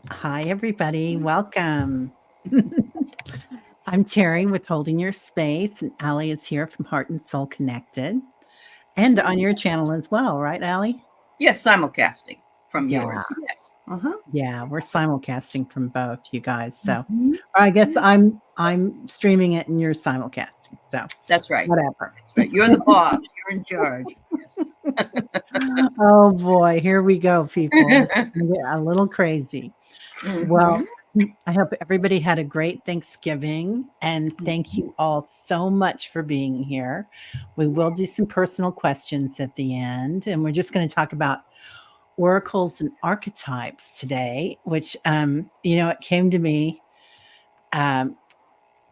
Hi, everybody. Welcome. I'm Teri with Holding Your Space, and Allie is here from Heart and Soul Connected and on your channel as well, right, Allie? Yes, simulcasting from Yeah, yours. Yes. Uh-huh. yeah, we're simulcasting from both, you guys. So, Mhm. or I guess Yeah, I'm streaming it and you're simulcasting. So, that's right. whatever. That's right. You're the boss. You're in charge. Yes. Oh boy, here we go, people. This is gonna get a little crazy. Mhm. Well, I hope everybody had a great Thanksgiving, and thank Mhm. you all so much for being here. We will do some personal questions at the end, and we're just going to talk about oracles and archetypes today, which, it came to me. Um,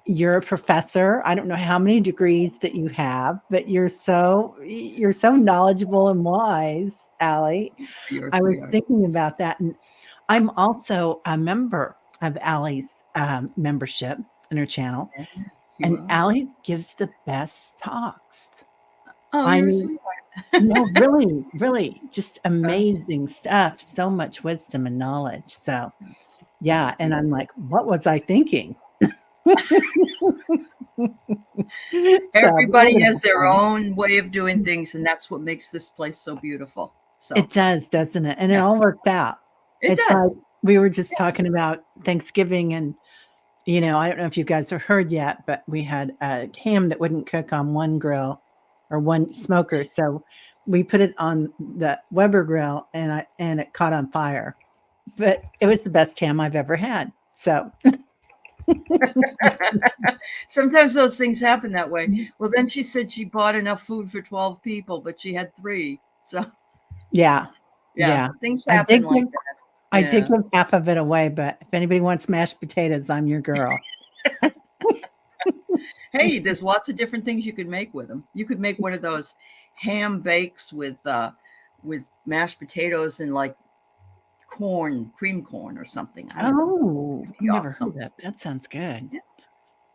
you're a professor. I don't know how many degrees that you have, but you're so knowledgeable and wise, Allie. You're a I was sweetheart. thinking about that, and I'm also a member of Allie's membership in her channel, Yes, you and are. Allie gives the best talks. Oh, I you're a mean, sweetheart. no, really, really, just Uh, amazing stuff. So much wisdom and knowledge. So, thank yeah, and you. I'm like, what was I thinking? So, we're Everybody gonna has have their fun. own way of doing things, and that's what makes this place so beautiful. So, It does, doesn't it? And it yeah, all worked out. it It's like does. we were just Yeah. talking about Thanksgiving, and I don't know if you guys have heard yet, but we had a ham that wouldn't cook on one grill or one smoker, so we put it on the Weber grill, and it caught on fire. But it was the best ham I've ever had. So, Sometimes those things happen that way. Well, then she said she bought enough food for 12 people, but she had three. So, yeah, yeah, yeah. things I happen did like give that. I did Yeah. give half of it away, but if anybody wants mashed potatoes, I'm your girl. Hey, there's lots of different things you could make with them. You could make one of those ham bakes with mashed potatoes and like corn, cream corn or something. I don't know. Oh, It'd I've be never heard awesome. that. That sounds good. Yeah.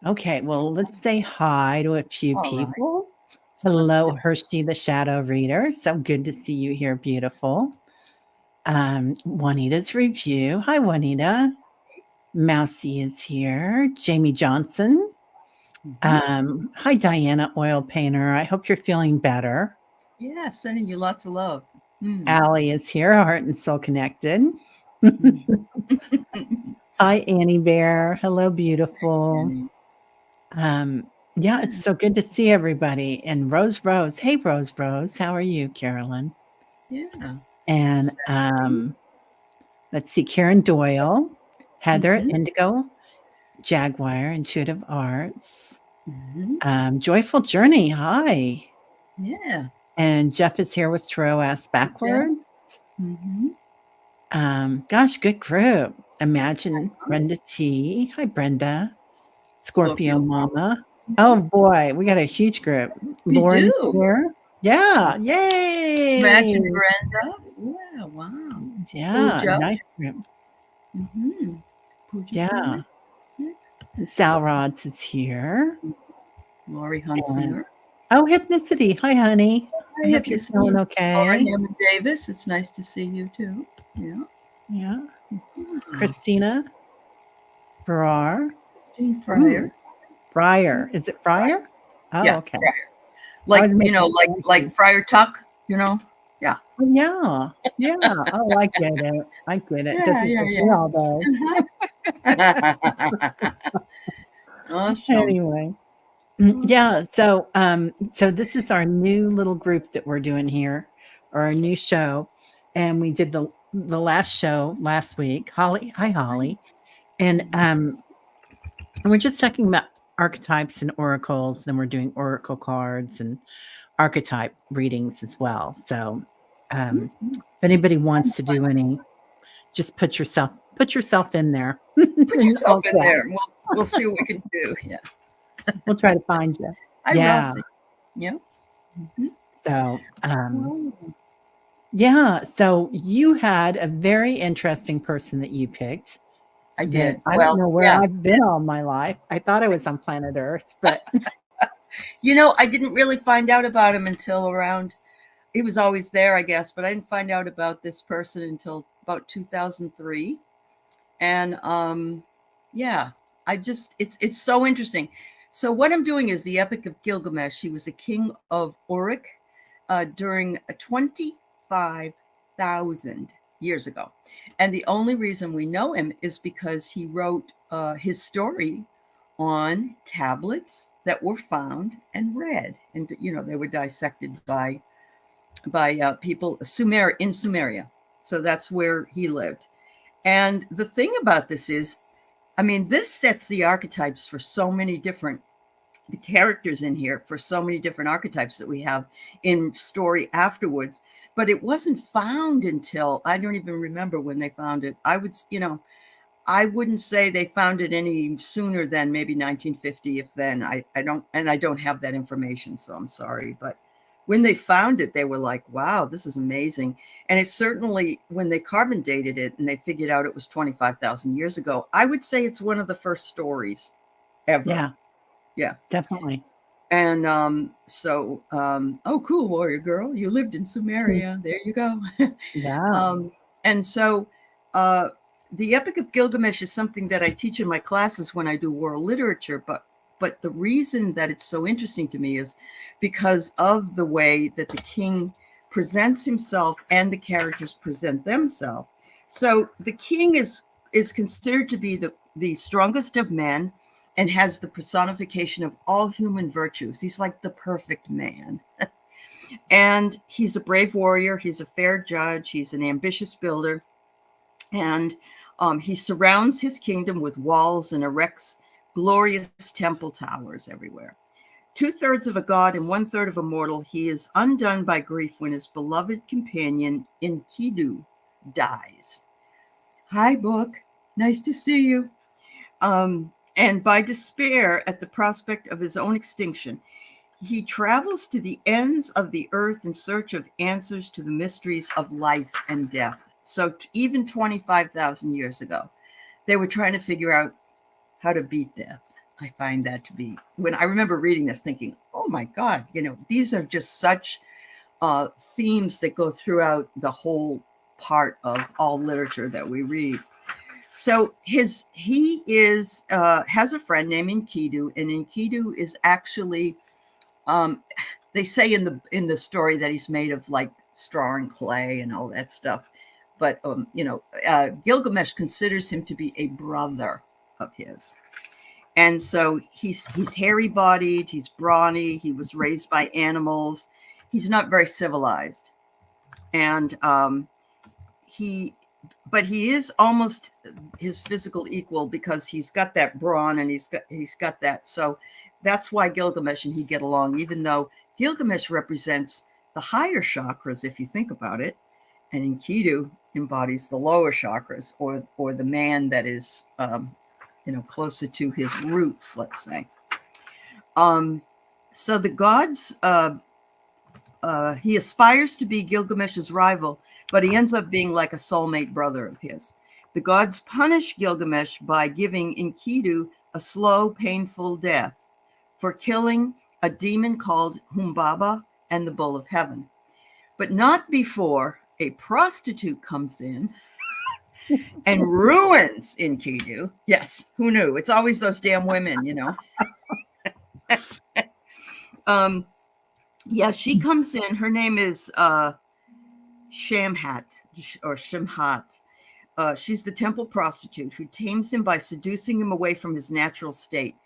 Okay, well, let's say hi to a few All right. people. Let's do Hello, Hershey, the shadow reader. So good to see you here, beautiful. Juanita's review. Hi, Juanita. Mousy is here. Jamie Johnson. hmm Hi, Diana, oil painter. I hope you're feeling better. Yeah, sending you lots of love. Mm. Allie is here, heart and soul connected. Mm. Hi, Annie Bear. Hello, beautiful. And, Um, yeah, it's so good to see everybody. And Rose Rose. Hey, Rose Rose. How are you, Carolyn? yeah. And Sassy. let's see, Karen Doyle, Heather hmm Indigo, Jaguar, Intuitive Arts, hmm Joyful Journey. Hi. Yeah. And Jeff is here with Tarot Ass Hey, Jeff. Backward. hmm Gosh, good group. Imagine Brenda T. Hi, Brenda. Scorpio Scorpio. Mama. Oh Mhm. boy, we got a huge group. We Lauren's do. here. Yeah, yay. Imagine Brenda. Yeah, wow. Yeah, Pooja. nice group. Mm-hmm. Pooja's here. Yeah. Yeah. Sal Rods is here. Lori And Hunsinger. oh, Hypnicity. Hi, honey. I Hi, hope you're feeling Ethnicity. Laura okay. Hammond Davis. It's nice to see you too. Yeah. Yeah. Ah, Christina Farrar. Christine Fryer. Ooh, Fryer. Is it Fryer. Fryer? Oh, Yeah, okay. Fryer. I Like was like making Friar Tuck. You know. Yeah. oh, yeah. Yeah. Oh, I get it. I get it. Yeah. Doesn't Yeah. take me all day. Yeah. Awesome. Anyway. Awesome. Yeah, so this is our new little group that we're doing here, or our new show, and we did the last show last week. Holly, hi Holly, and we're just talking about archetypes and oracles. Then we're doing oracle cards and archetype readings as well. So, Mhm. if anybody wants to do any, just put yourself in there, Put and yourself I'll in chat. there, and we'll see what we can do. Yeah. We'll try to find you. Hi, Yeah. Rossi. Yeah. Mhm. So, Oh, yeah, so you had a very interesting person that you picked I that did. I don't Well, know where yeah. I've been all my life. I thought I was on planet Earth, but I didn't really find out about him until around, he was always there, I guess, but I didn't find out about this person until about 2003. And yeah, it's so interesting. So what I'm doing is the Epic of Gilgamesh. He was the king of Uruk during 25,000 years ago. And the only reason we know him is because he wrote his story on tablets that were found and read. And, they were dissected by people in Sumeria. So that's where he lived. And the thing about this is, this sets the archetypes for so many different the characters in here for so many different archetypes that we have in story afterwards. But it wasn't found until, I don't even remember when they found it. I wouldn't say they found it any sooner than maybe 1950, if then. I don't have that information, so I'm sorry. But when they found it, they were like, wow, this is amazing. And it's certainly, when they carbon dated it and they figured out it was 25,000 years ago, I would say it's one of the first stories ever. Yeah, definitely. And oh, cool, warrior girl, you lived in Sumeria. There you go. Yeah. And so the Epic of Gilgamesh is something that I teach in my classes when I do world literature. But the reason that it's so interesting to me is because of the way that the king presents himself and the characters present themselves. So the king is considered to be the strongest of men, and has the personification of all human virtues. He's like the perfect man. And he's a brave warrior. He's a fair judge. He's an ambitious builder. And he surrounds his kingdom with walls and erects glorious temple towers everywhere. 2/3 of a god and 1/3 of a mortal, he is undone by grief when his beloved companion Enkidu dies. Hi, book. Nice to see you. And by despair at the prospect of his own extinction, he travels to the ends of the earth in search of answers to the mysteries of life and death. So even 25,000 years ago, they were trying to figure out how to beat death. I find that to be, when I remember reading this, thinking, oh my God, these are just such themes that go throughout the whole part of all literature that we read. So he has a friend named Enkidu, and Enkidu is actually, they say in the story that he's made of like straw and clay and all that stuff. But Gilgamesh considers him to be a brother of his, and so he's hairy bodied, he's brawny, he was raised by animals, he's not very civilized, and but he is almost his physical equal because he's got that brawn and he's got that. So that's why Gilgamesh and he get along, even though Gilgamesh represents the higher chakras, if you think about it, and Enkidu embodies the lower chakras, or the man that is, closer to his roots, let's say. So the gods, he aspires to be Gilgamesh's rival, but he ends up being like a soulmate brother of his. The gods punish Gilgamesh by giving Enkidu a slow, painful death for killing a demon called Humbaba and the Bull of Heaven, but not before a prostitute comes in and ruins Enkidu. Yes, who knew? It's always those damn women, Yeah, she comes in. Her name is Shamhat or Shemhat. She's the temple prostitute who tames him by seducing him away from his natural state.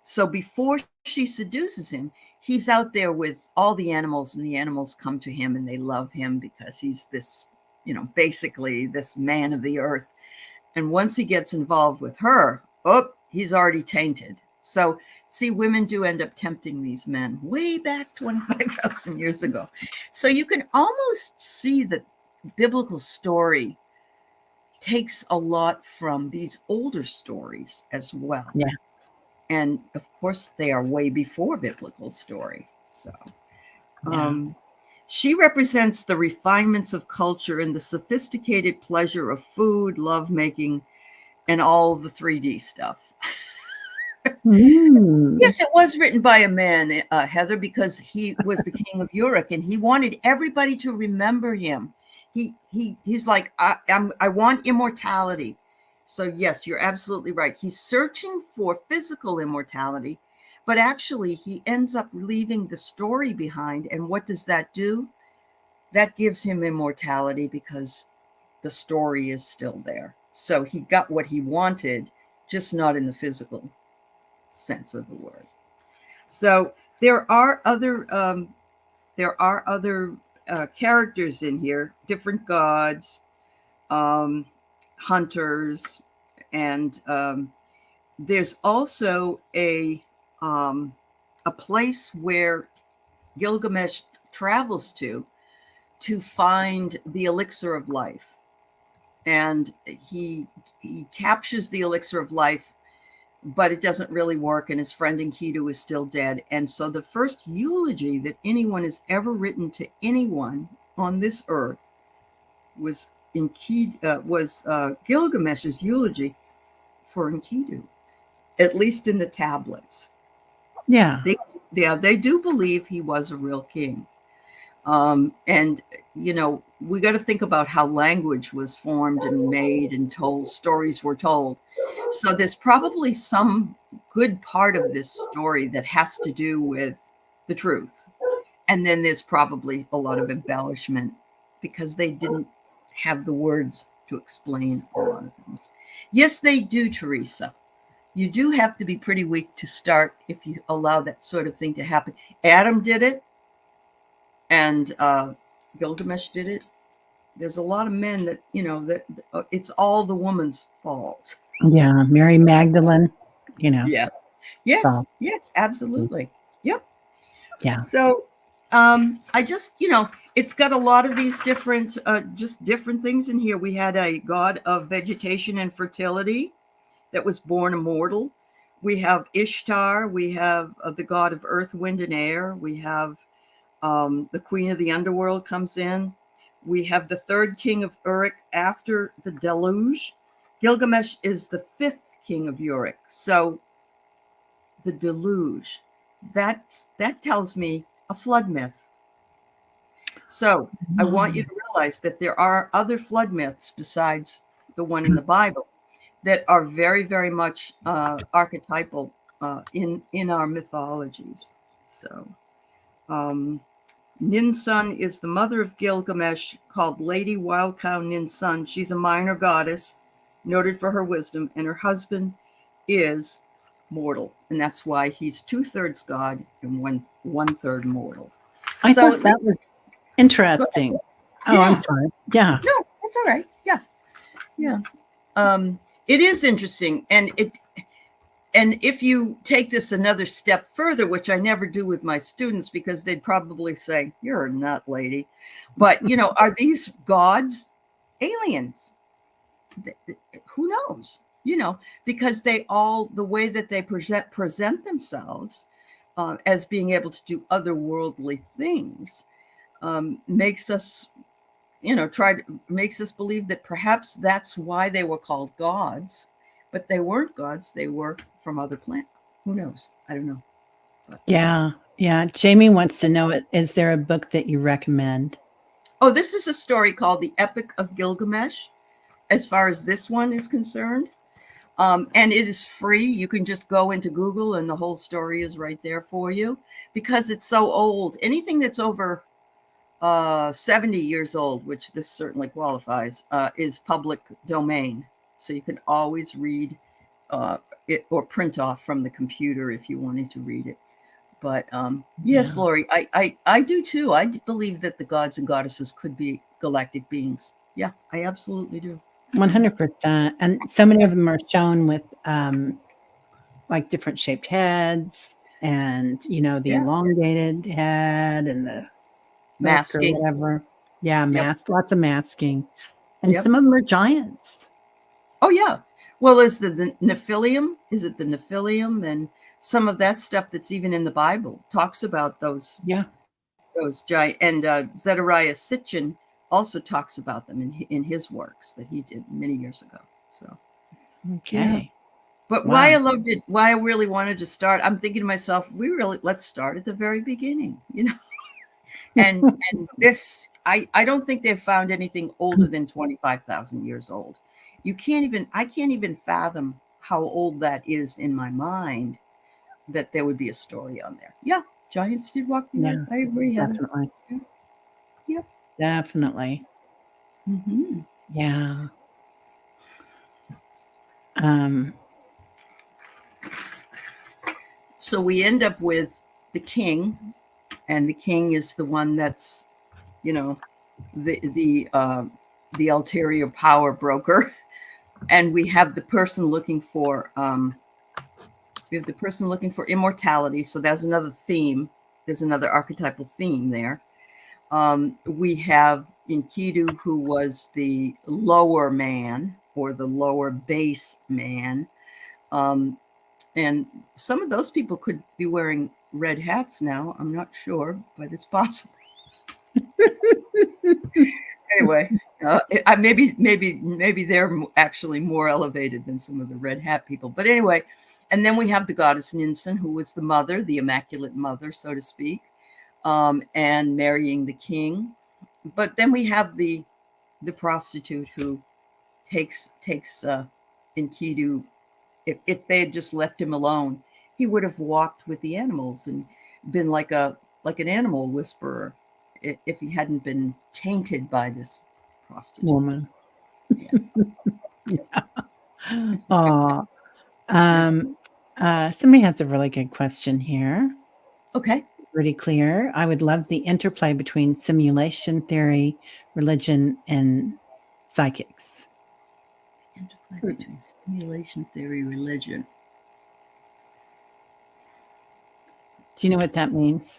So before she seduces him, he's out there with all the animals, and the animals come to him and they love him because he's this, basically this man of the earth. And once he gets involved with her, he's already tainted. So, see, women do end up tempting these men way back 25,000 years ago. So you can almost see that biblical story takes a lot from these older stories as well. Yeah. And of course, they are way before biblical story. So she represents the refinements of culture and the sophisticated pleasure of food, lovemaking, and all the 3D stuff. Yes, it was written by a man, Heather, because he was the king of Uruk, and he wanted everybody to remember him. He's like, I want immortality. So yes, you're absolutely right. He's searching for physical immortality, but actually he ends up leaving the story behind. And what does that do? That gives him immortality because the story is still there. So he got what he wanted, just not in the physical sense of the word. So there are other characters in here, different gods, hunters, and there's also a place where Gilgamesh travels to find the elixir of life, and he captures the elixir of life, but it doesn't really work, and his friend Enkidu is still dead. And so the first eulogy that anyone has ever written to anyone on this earth was Gilgamesh's eulogy for Enkidu, at least in the tablets. Yeah. They do believe he was a real king. And, we got to think about how language was formed and made and told, stories were told. So there's probably some good part of this story that has to do with the truth. And then there's probably a lot of embellishment because they didn't have the words to explain a lot of things. Yes, they do, Teresa. You do have to be pretty weak to start if you allow that sort of thing to happen. Adam did it, and Gilgamesh did it. There's a lot of men that, it's all the woman's fault. Yeah. Mary Magdalene, Yes. Yes. So, Yes, absolutely. Yep. yeah. So I just, it's got a lot of these different, just different things in here. We had a god of vegetation and fertility that was born immortal. We have Ishtar. We have the god of earth, wind, and air. We have the queen of the underworld comes in. We have the third king of Uruk after the deluge. Gilgamesh is the fifth king of Uruk. So the deluge, that tells me a flood myth. So I want you to realize that there are other flood myths besides the one in the Bible that are very, very much archetypal in our mythologies. So Ninsun is the mother of Gilgamesh, called Lady Wild Cow Ninsun. She's a minor goddess, noted for her wisdom, and her husband is mortal, and that's why he's 2/3 god and one-third mortal. I thought that was interesting. Oh, I'm sorry. Yeah. No, that's all right. Yeah. Yeah. It is interesting. And if you take this another step further, which I never do with my students, because they'd probably say, "You're a nut, lady." But, are these gods aliens? Who knows? Because the way that they present themselves as being able to do otherworldly things makes us, makes us believe that perhaps that's why they were called gods, but they weren't gods. They were from other planets. Who knows? I don't know. But, yeah. Yeah. Jamie wants to know, is there a book that you recommend? Oh, this is a story called The Epic of Gilgamesh, as far as this one is concerned. And it is free. You can just go into Google and the whole story is right there for you because it's so old. Anything that's over 70 years old, which this certainly qualifies, is public domain. So you can always read it or print off from the computer if you wanted to read it. But yes, Yeah. Lori, I do too. I believe that the gods and goddesses could be galactic beings. Yeah, I absolutely do. 100%. And so many of them are shown with like different shaped heads and, the elongated head and the Masking. or whatever. Yeah, Yep. lots of masking. And Yep. some of them are giants. Oh, yeah. Well, is the Nephilim? Is it the Nephilim? And some of that stuff that's even in the Bible talks about those giant. And Zedekiah Sitchin also talks about them in his works that he did many years ago. So, okay. Yeah. But why I loved it, why I really wanted to start, I'm thinking to myself, let's start at the very beginning, And this, I don't think they've found anything older than 25,000 years old. I can't even fathom how old that is in my mind, that there would be a story on there. Yeah, giants did walk the earth. Yeah, I agree, Heather. definitely. Yeah. Yep. Definitely. Mm-hmm. Yeah. Um, So we end up with the king, and the king is the one that's, you know, the ulterior power broker, and we have the person looking for immortality. So that's another theme. There's another archetypal theme there. We have Enkidu, who was the lower man or the lower base man. And some of those people could be wearing red hats now. I'm not sure, but it's possible. Anyway, maybe they're actually more elevated than some of the red hat people. But anyway, and then we have the goddess Ninsun, who was the mother, the immaculate mother, so to speak, and marrying the king. But then we have the prostitute who takes Enkidu. If they had just left him alone, he would have walked with the animals and been like an animal whisperer, if he hadn't been tainted by this prostitute woman. Yeah. Aw. Somebody has a really good question here. Okay. Pretty clear. I would love the interplay between simulation theory, religion, and psychics. Interplay between simulation theory, religion. Do you know what that means?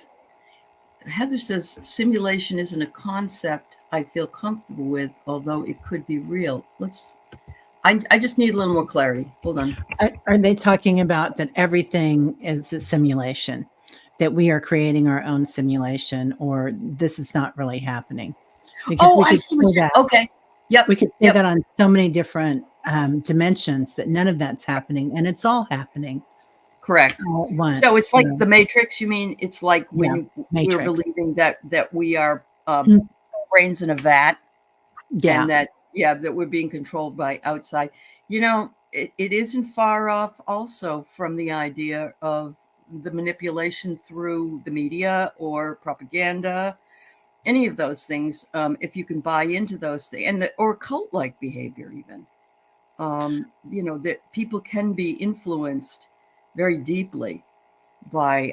Heather says simulation isn't a concept I feel comfortable with, although it could be real. I just need a little more clarity. Hold on. Are they talking about that everything is a simulation, that we are creating our own simulation, or this is not really happening? Because I see what you're. Okay. Yep. We could say that on so many different dimensions, that none of that's happening, and it's all happening. Correct. Once, so it's like the Matrix. You mean it's like when Matrix. we're believing that we are brains in a vat, and that we're being controlled by outside. It isn't far off also from the idea of the manipulation through the media or propaganda, any of those things. If you can buy into those things, or cult-like behavior, even, that people can be influenced very deeply by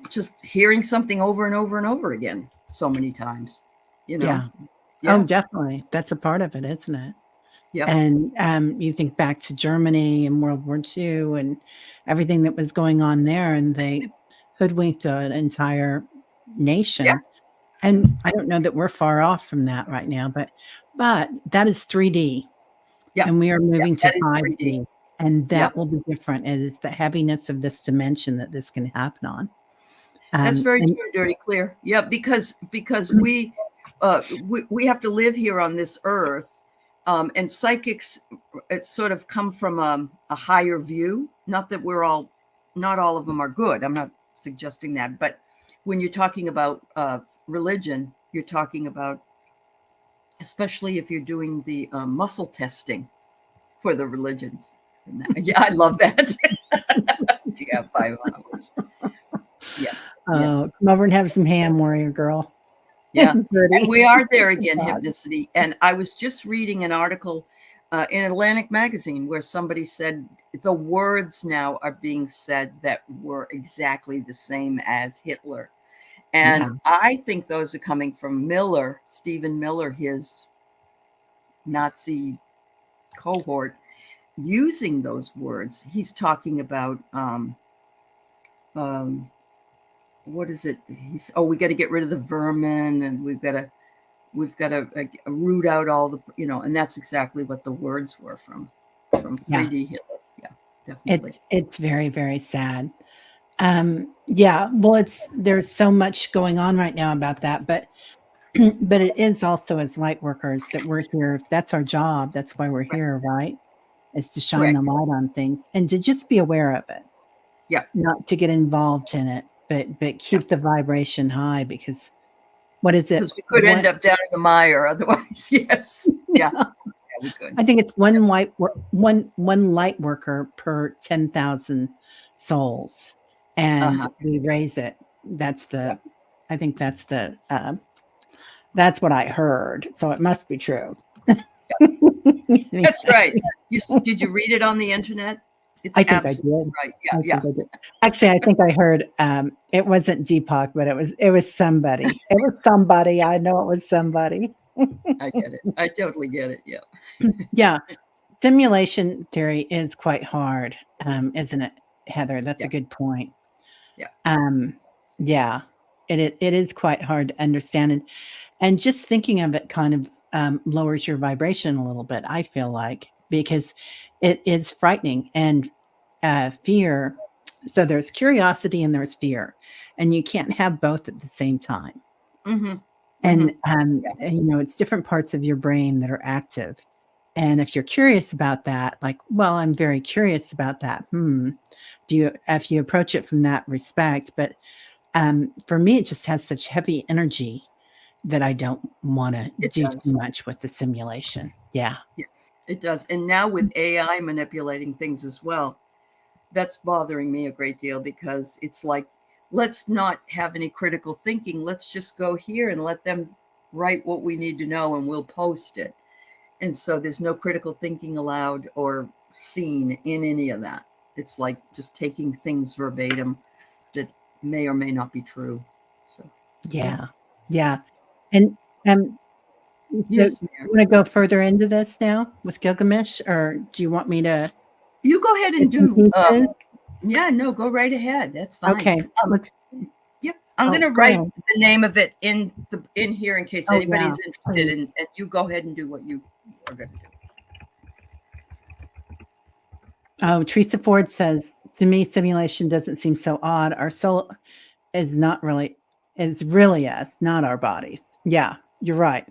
just hearing something over and over and over again so many times. Yeah. Oh, definitely. That's a part of it, isn't it? Yeah. And you think back to Germany and World War II and everything that was going on there, and they hoodwinked an entire nation. Yeah. And I don't know that we're far off from that right now, but that is 3D. Yeah. And we are moving to 5D. 3D. And that will be different. And it's the heaviness of this dimension that this can happen on. That's very true, Dirty Clear. Yeah, because we have to live here on this earth, and psychics, it sort of come from a higher view. Not that not all of them are good. I'm not suggesting that, but when you're talking about religion, you're talking about, especially if you're doing the muscle testing for the religions. Yeah, I love that. Do you have 5 hours? Yeah. Come over and have some ham, warrior girl. Yeah. And we are there again, Hypnicity. And I was just reading an article in Atlantic Magazine where somebody said the words now are being said that were exactly the same as Hitler. And I think those are coming from Stephen Miller, his Nazi cohort, using those words. He's talking about what is it? We got to get rid of the vermin, and we've got to root out all the, and that's exactly what the words were from 3D Hitler. Yeah, definitely. It's very, very sad. Well, there's so much going on right now about that, but it is also, as light workers, that we're here. That's our job. That's why we're here, right? Is to shine the light on things and to just be aware of it. Yeah. Not to get involved in it. but keep the vibration high, because what is it? Because we could end up down in the mire otherwise. Yes. Yeah. Yeah, we could. I think it's one light worker per 10,000 souls, and we raise it. I think that's what I heard. So it must be true. That's right. Did you read it on the internet? I think I did. Right. Yeah. Yeah. Actually, I think I heard it wasn't Deepak, but it was somebody. It was somebody. I know it was somebody. I get it. I totally get it. Yeah. Yeah. Simulation theory is quite hard, isn't it, Heather? That's a good point. Yeah. Yeah. It is quite hard to understand, and just thinking of it kind of lowers your vibration a little bit, I feel like, because it is frightening, and fear. So there's curiosity and there's fear, and you can't have both at the same time. Mm-hmm. And, it's different parts of your brain that are active. And if you're curious about that, like, well, I'm very curious about that. If you approach it from that respect, but for me, it just has such heavy energy that I don't want to do too much with the simulation. Yeah. It does. And now with AI manipulating things as well, that's bothering me a great deal, because it's like, let's not have any critical thinking. Let's just go here and let them write what we need to know, and we'll post it. And so there's no critical thinking allowed or seen in any of that. It's like just taking things verbatim that may or may not be true. So yeah. And yes, you want to go further into this now with Gilgamesh, or do you want me to? You go ahead and do. No, go right ahead. That's fine. Okay. I'm going to write the name of it in here in case anybody's interested, and you go ahead and do what you are going to do. Oh, Teresa Ford says, to me, simulation doesn't seem so odd. Our soul is really us, not our bodies. Yeah, you're right.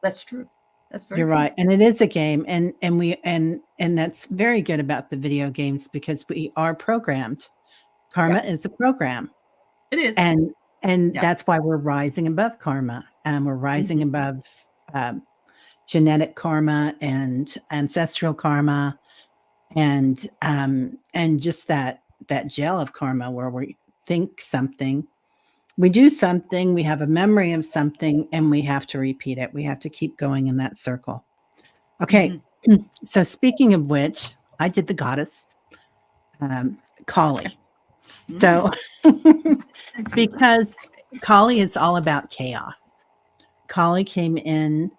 That's true. That's very You're true. right. And it is a game. And that's very good about the video games, because we are programmed. Karma is a program. It is. And that's why we're rising above karma. We're rising above genetic karma and ancestral karma, and just that gel of karma, where we think something, we do something, we have a memory of something, and we have to repeat it. We have to keep going in that circle. Okay. So speaking of which, I did the goddess Kali. So because Kali is all about chaos. Kali came in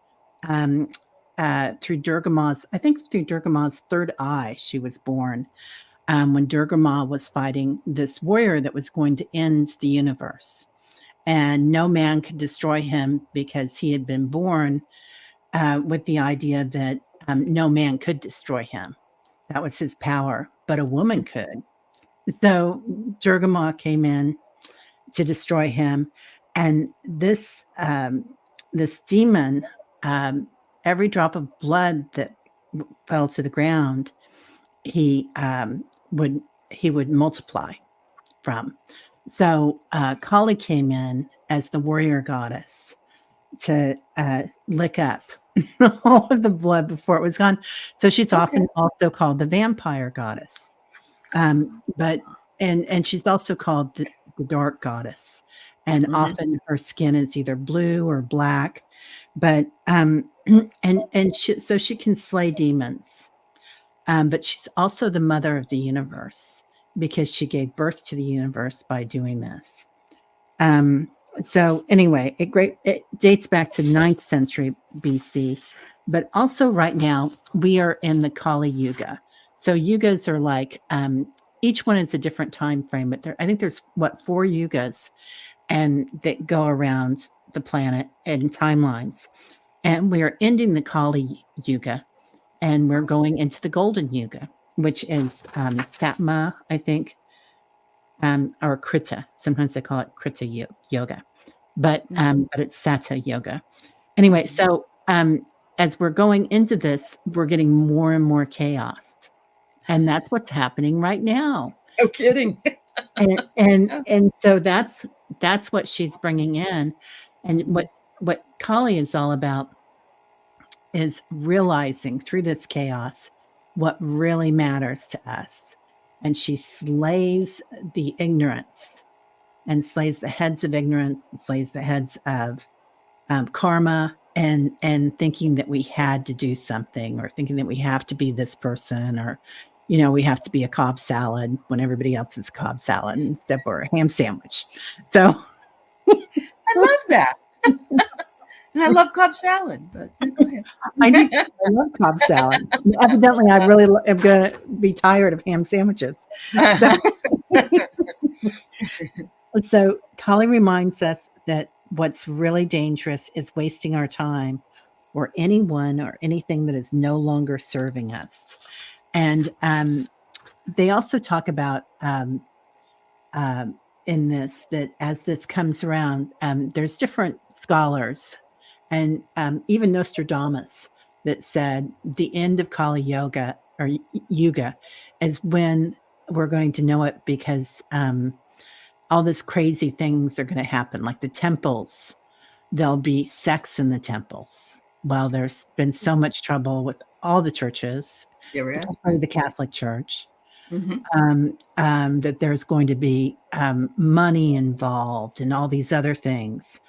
through Durga Ma's third eye. She was born when Durga Ma was fighting this warrior that was going to end the universe. And no man could destroy him, because he had been born with the idea that no man could destroy him. That was his power, but a woman could. So Durga Ma came in to destroy him. And this demon, every drop of blood that fell to the ground, he would multiply from. So Kali came in as the warrior goddess to lick up all of the blood before it was gone. So she's often also called the vampire goddess, but she's also called the dark goddess. And often her skin is either blue or black, but so she can slay demons. But she's also the mother of the universe, because she gave birth to the universe by doing this. So anyway, it dates back to 9th century BC, but also right now we are in the Kali Yuga. So yugas are like, each one is a different time frame, but I think there's 4 yugas, and that go around the planet in timelines. And we are ending the Kali Yuga, and we're going into the Golden Yuga, which is Satma, I think, or Krita. Sometimes they call it Krita Yoga, but it's Sata Yoga. Anyway, so as we're going into this, we're getting more and more chaos, and that's what's happening right now. No kidding. And so that's what she's bringing in, and what Kali is all about is realizing through this chaos what really matters to us, and she slays the ignorance and slays the heads of ignorance and slays the heads of karma and thinking that we had to do something or thinking that we have to be this person or we have to be a Cobb salad when everybody else is Cobb salad instead we're a ham sandwich. So I love that. And I love Cobb salad, but go ahead. I do too. I love Cobb salad. Evidently, I really am going to be tired of ham sandwiches. So Kali reminds us that what's really dangerous is wasting our time or anyone or anything that is no longer serving us. And they also talk about in this that as this comes around, there's different scholars and even Nostradamus that said the end of Kali Yoga or Yuga is when we're going to know it because all these crazy things are going to happen, like the temples. There'll be sex in the temples. Well, there's been so much trouble with all the churches, particularly the Catholic Church, that there's going to be money involved and all these other things.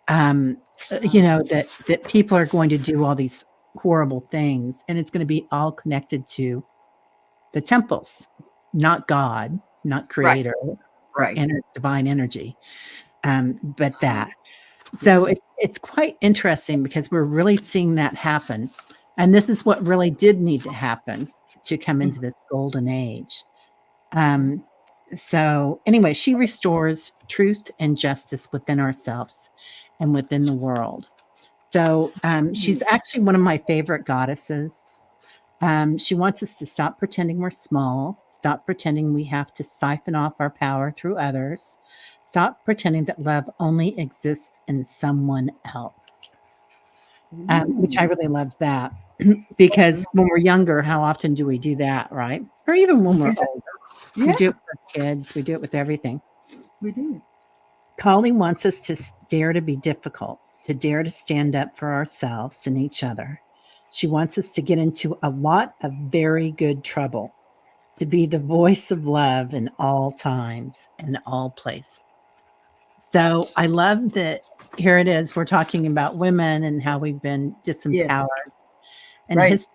That people are going to do all these horrible things, and it's going to be all connected to the temples, not God, not creator, right. Divine energy, but that. So it's quite interesting because we're really seeing that happen. And this is what really did need to happen to come into this golden age. So anyway, she restores truth and justice within ourselves and within the world. So she's actually one of my favorite goddesses. She wants us to stop pretending we're small, stop pretending we have to siphon off our power through others, stop pretending that love only exists in someone else. Which I really loved that because when we're younger, how often do we do that, right? Or even when we're older. We do it with kids. We do it with everything. We do. Kali wants us to dare to be difficult, to dare to stand up for ourselves and each other. She wants us to get into a lot of very good trouble, to be the voice of love in all times and all places. So I love that here it is. We're talking about women and how we've been disempowered in history.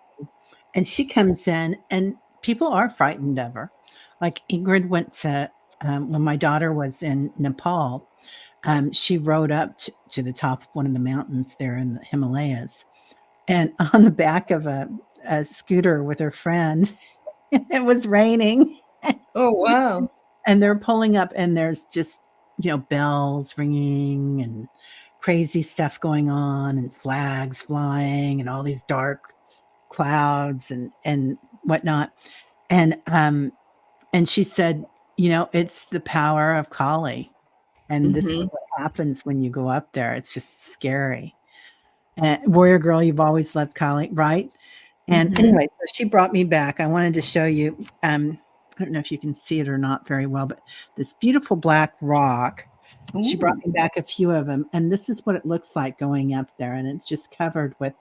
And she comes in and people are frightened of her. Like Ingrid went to, when my daughter was in Nepal, she rode up to the top of one of the mountains there in the Himalayas. And on the back of a scooter with her friend, it was raining. Oh, wow. And they're pulling up and there's just, bells ringing and crazy stuff going on and flags flying and all these dark clouds and whatnot. And she said, it's the power of Kali. And this is what happens when you go up there. It's just scary. Warrior girl, you've always loved Kali, right? And anyway, so she brought me back. I wanted to show you, I don't know if you can see it or not very well, but this beautiful black rock. She brought me back a few of them. And this is what it looks like going up there. And it's just covered with,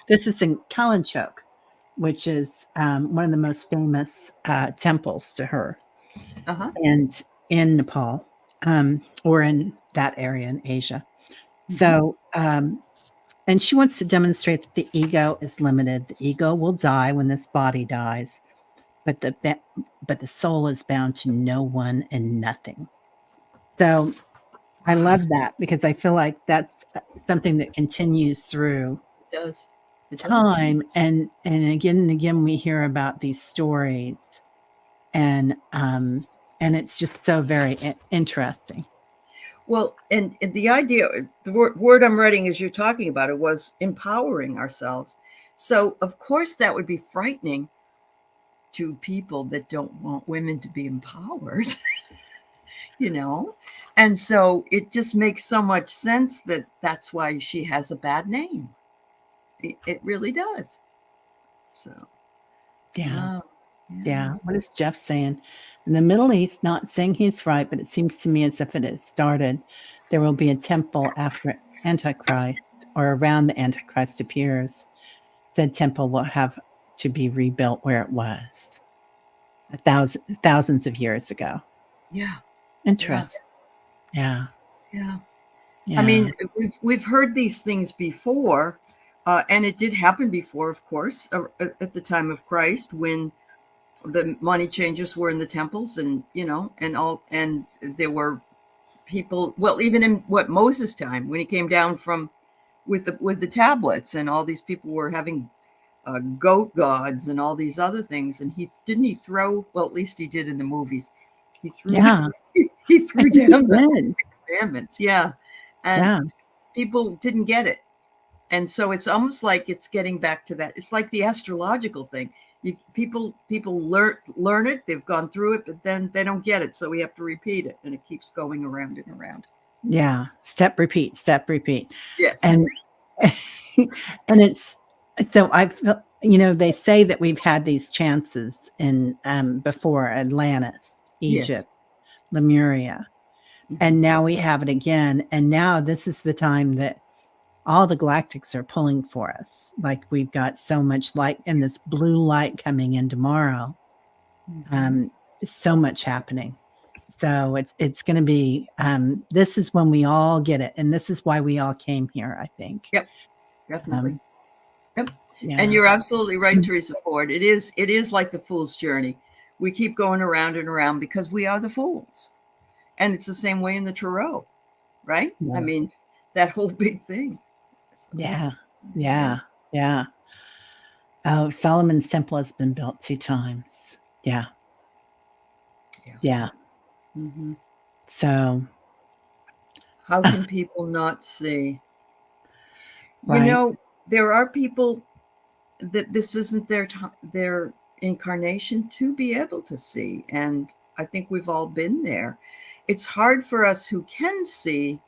this is in Kalanchok, which is one of the most famous temples to her. And in Nepal, or in that area in Asia. So, and she wants to demonstrate that the ego is limited. The ego will die when this body dies, but the soul is bound to no one and nothing. So I love that because I feel like that's something that continues through time. And again, we hear about these stories and it's just so very interesting. Well, and the idea, the word I'm writing as you're talking about it was empowering ourselves. So, of course, that would be frightening to people that don't want women to be empowered, And so it just makes so much sense that that's why she has a bad name. It really does. So, yeah. Yeah. What is Jeff saying? In the Middle East, not saying he's right, but it seems to me as if it has started. There will be a temple after Antichrist or around the Antichrist appears. Said temple will have to be rebuilt where it was thousands of years ago. Yeah. Interesting. Yeah. Yeah. I Yeah. mean, we've heard these things before, and it did happen before, of course, at the time of Christ, when the money changers were in the temples, and and there were people. Well, even in Moses' time, when he came down from with the tablets, and all these people were having goat gods and all these other things, and he throw? Well, at least he did in the movies. He threw. Yeah. He threw He down the did. commandments. Yeah, and Yeah. people didn't get it. And so it's almost like it's getting back to that. It's like the astrological thing. People learn it, they've gone through it, but then they don't get it, so we have to repeat it, and it keeps going around and around. Yeah. Step, repeat, step, repeat. Yes. And and it's so I feel, they say that we've had these chances in before Atlantis, Yes. Egypt, Lemuria, and now we have it again. And now this is the time that all the galactics are pulling for us. Like we've got so much light and this blue light coming in tomorrow. So much happening. So it's going to be, this is when we all get it. And this is why we all came here, I think. Yep, definitely. Yep. Yeah. And you're absolutely right, Teresa Ford. It is like the fool's journey. We keep going around and around because we are the fools. And it's the same way in the Tarot, right? Yeah. I mean, that whole big thing. Yeah. Yeah. Yeah. Oh, Solomon's temple has been built 2 times. Yeah. Yeah. Mm-hmm. So how can people not see? right. There are people that this isn't their incarnation to be able to see, and I think we've all been there. It's hard for us who can see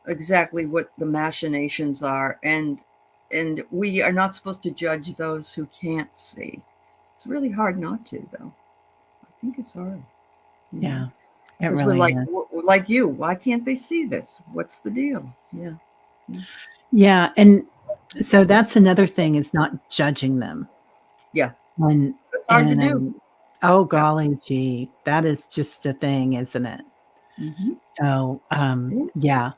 exactly what the machinations are, and we are not supposed to judge those who can't see. It's really hard not to, though. I think it's hard. Yeah. Because really we're like you. Why can't they see this? What's the deal? Yeah. Yeah. And so that's another thing, is not judging them. Yeah. When it's hard to do. Oh, golly gee, that is just a thing, isn't it? So yeah.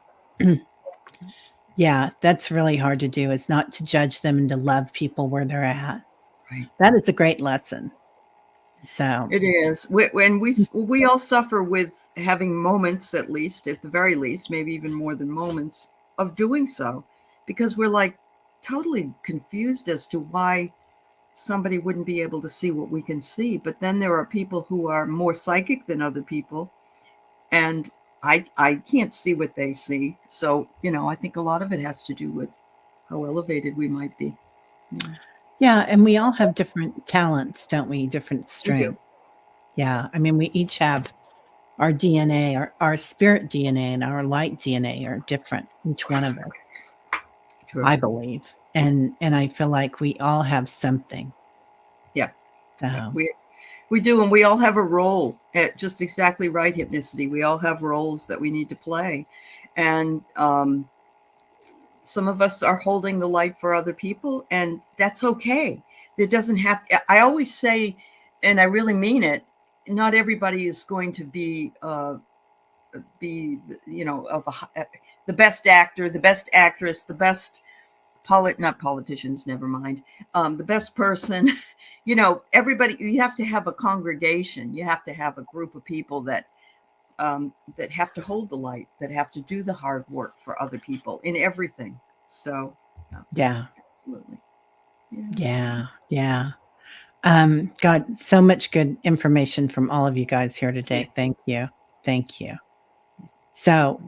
Yeah, that's really hard to do, is not to judge them and to love people where they're at. Right. That is a great lesson. So it is. When we all suffer with having moments, at the very least, maybe even more than moments, of doing so, because we're like totally confused as to why somebody wouldn't be able to see what we can see. But then there are people who are more psychic than other people, and I can't see what they see. So, I think a lot of it has to do with how elevated we might be. Yeah, and we all have different talents, don't we? Different strengths. Yeah, I mean, we each have our DNA, our spirit DNA and our light DNA are different, each one of us. True. I believe. And I feel like we all have something. Yeah. So. We do, and we all have a role. At just exactly right, Hypnicity. We all have roles that we need to play, and some of us are holding the light for other people, and that's okay. There doesn't have. I always say, and I really mean it, not everybody is going to be of the best actor, the best actress, the best not politicians, never mind, the best person. Everybody, you have to have a congregation. You have to have a group of people that have to hold the light, that have to do the hard work for other people in everything. So yeah, absolutely. Yeah. Got so much good information from all of you guys here today. Yes. Thank you. So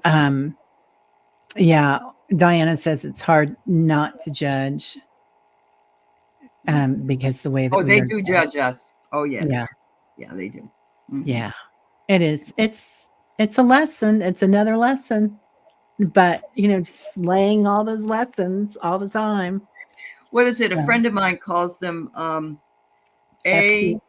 yeah, Diana says it's hard not to judge because the way that they do judge us. Oh yes. Yeah, they do. Yeah, it is. It's a lesson. It's another lesson, but just laying all those lessons all the time. What is it? A friend of mine calls them A,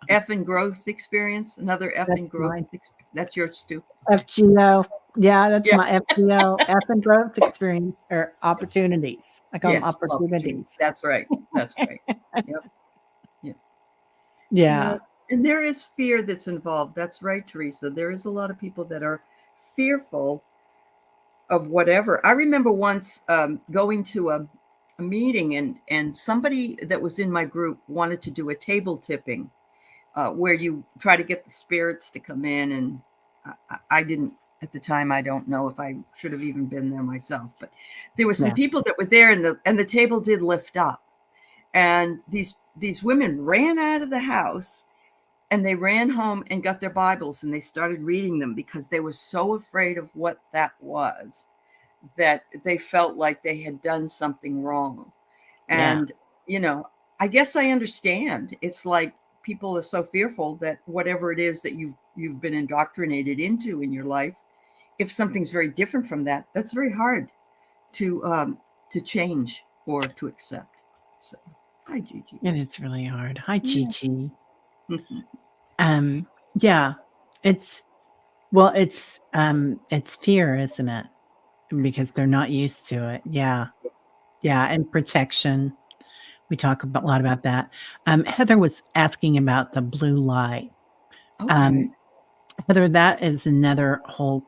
F and growth experience. Another F That's and growth. mine. That's yours too. FGO. Yeah, that's Yeah. my FGO, F and growth experience or opportunities. I call them Yes. Opportunity. opportunities. That's right. That's right. Yep. Yeah. Yeah. Yeah. And there is fear that's involved. That's right, Teresa. There is a lot of people that are fearful of whatever. I remember once going to a meeting, and somebody that was in my group wanted to do a table tipping where you try to get the spirits to come in. And I didn't, at the time, I don't know if I should have even been there myself, but there were some Yeah. people that were there, and the table did lift up. And these women ran out of the house, and they ran home and got their Bibles, and they started reading them because they were so afraid of what that was, that they felt like they had done something wrong. Yeah. And, I guess I understand. It's like people are so fearful that whatever it is that you've been indoctrinated into in your life, if something's very different from that, that's very hard to change or to accept. So, hi, Gigi. And it's really hard. Hi, Yeah. Chi. Yeah. It's well, it's fear, isn't it? Because they're not used to it. Yeah. Yeah. And protection. We talk a lot about that. Heather was asking about the blue light. Okay. Um, Heather, that is another whole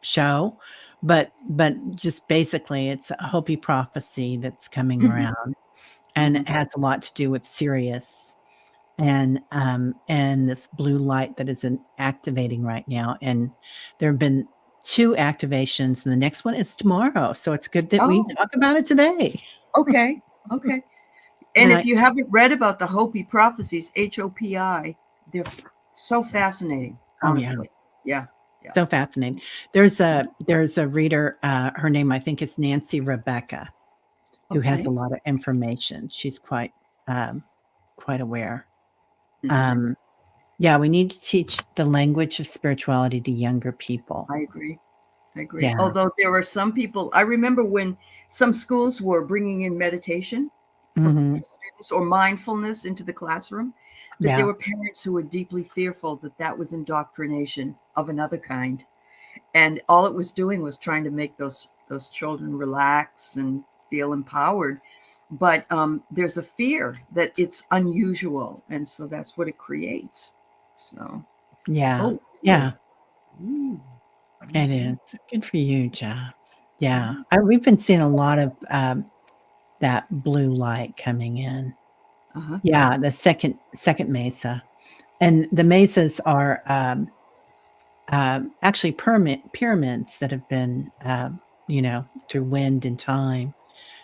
show, but just basically, it's a Hopi prophecy that's coming Hmm. around, and Hmm. it has a lot to do with Sirius and this blue light that is activating right now. And there have been 2 activations, and the next one is tomorrow. So it's good that we Oh, talk about it today. okay. Okay. And And if you haven't read about the Hopi prophecies, HOPI, they're so fascinating, oh yeah, honestly. Yeah. Yeah. so fascinating. There's a reader, her name I think is Nancy Rebecca, who has a Okay. lot of information. She's um, quite aware. Hmm. Um, yeah, we need to teach the language of spirituality to younger people. I agree. I agree. Yeah. Although there were some people, I remember when some schools were bringing in meditation for Mhm. students or mindfulness into the classroom, that there Yeah. were parents who were deeply fearful that that was indoctrination of another kind. And all it was doing was trying to make those children relax and feel empowered. But there's a fear that it's unusual, and so that's what it creates. So, Yeah. oh, Yeah. really? Ooh. It Okay. is. Good for you, Jeff. Yeah. Yeah. We've been seeing a lot of that blue light coming in. Uh-huh. Yeah, the second mesa. And the mesas are actually pyramids that have been through wind and time.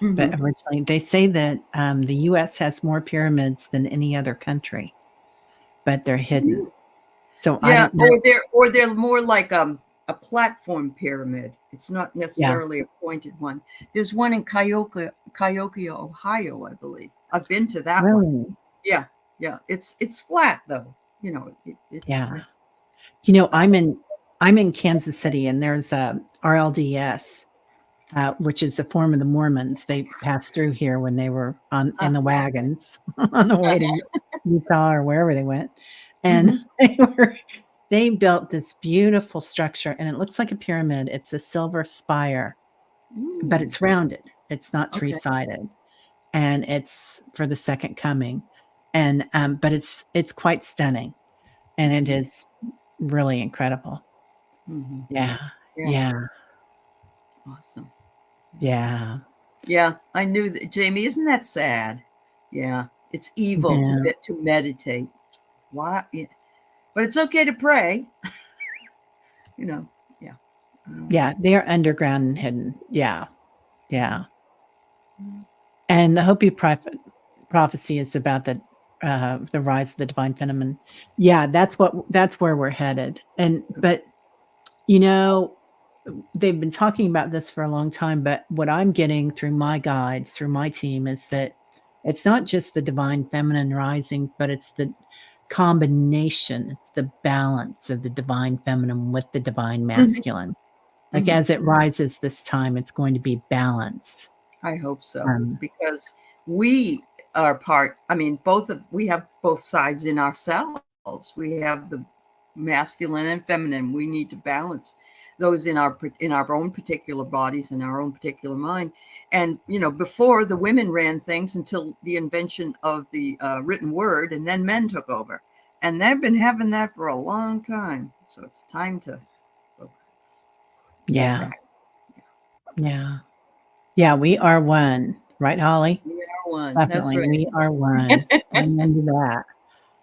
But Hmm. originally they say that the US has more pyramids than any other country, but they're hidden. So I Yeah, don't know. or they're more like a platform pyramid. It's not Yeah. necessarily a pointed one. There's one in Cahokia, Ohio, I believe. I've been to that one. Really? Yeah, yeah. It's flat though. It's Yeah. nice. I'm in Kansas City, and there's a RLDS, which is a form of the Mormons. They passed through here when they were in Uh, the wagons on the way to Utah or wherever they went, and hmm. they built this beautiful structure, and it looks like a pyramid. It's a silver spire, but Ooh, it's rounded. It's not okay. three-sided, and it's for the second coming, and but it's quite stunning, and it Hmm. is really incredible. Hmm. Yeah, Yeah, yeah, awesome. yeah, Yeah, I knew that, Jamie. Isn't that sad? Yeah, it's evil yeah, to meditate. Why? Yeah. But it's okay to pray. You know. Yeah. Um, yeah. They are underground and hidden. Yeah, yeah. And the Hopi prophecy is about the rise of the divine feminine. Yeah, that's where we're headed. And but you know, they've been talking about this for a long time. But what I'm getting through my guides, through my team, is that it's not just the divine feminine rising, but it's the combination, it's the balance of the divine feminine with the divine mhm, masculine. Like mhm. as it rises this time, it's going to be balanced. I hope so, Um, because we, are part. I mean, we have both sides in ourselves. We have the masculine and feminine. We need to balance those in our own particular bodies and our own particular mind. And before, the women ran things until the invention of the written word, and then men took over, and they've been having that for a long time. So it's time to relax. Yeah. We are one, right, Holly? We are one. Definitely, That's right. we are one. I'm into that.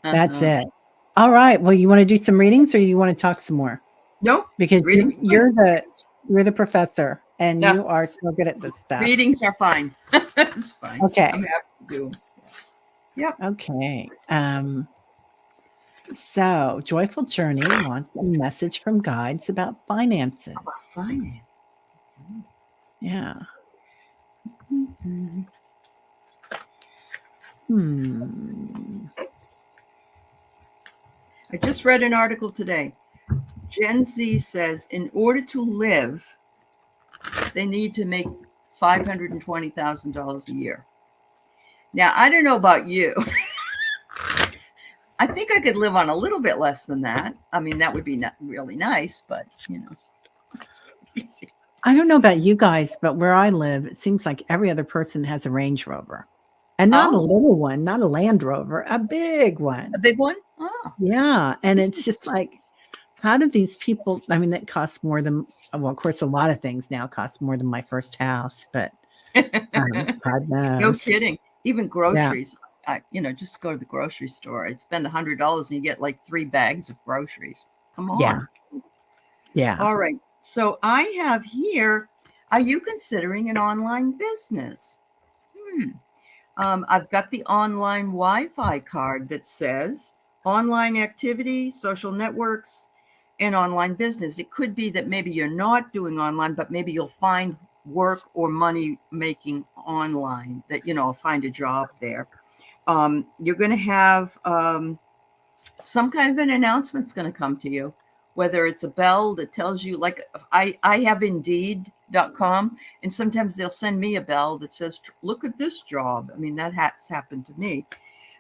That's it. All right. Well, you want to do some readings, or you want to talk some more? Nope. Because you're the professor, and you are so good at this stuff. Readings are fine. It's fine. Okay. I'm happy to do them. Yep. Okay. So Joyful Journey wants a message from guides about finances. Yeah. I just read an article today. Gen Z says in order to live, they need to make $520,000 a year. Now, I don't know about you. I think I could live on a little bit less than that. I mean, that would be really nice, but I don't know about you guys, but where I live, it seems like every other person has a Range Rover. And not a little one, not a Land Rover, a big one. A big one? Oh. Yeah. And it's just like, how do these people, I mean, that costs more than, well, of course, a lot of things now cost more than my first house, but God knows. No kidding. Even groceries. Yeah. Just go to the grocery store. I'd spend $100 and you get like 3 bags of groceries. Come on. Yeah. All right. So I have here, are you considering an online business? I've got the online Wi-Fi card that says online activity, social networks, and online business. It could be that maybe you're not doing online, but maybe you'll find work or money making online, that, find a job there. You're going to have some kind of an announcement's going to come to you, whether it's a bell that tells you, like I have Indeed.com, and sometimes they'll send me a bell that says, look at this job. I mean, that has happened to me.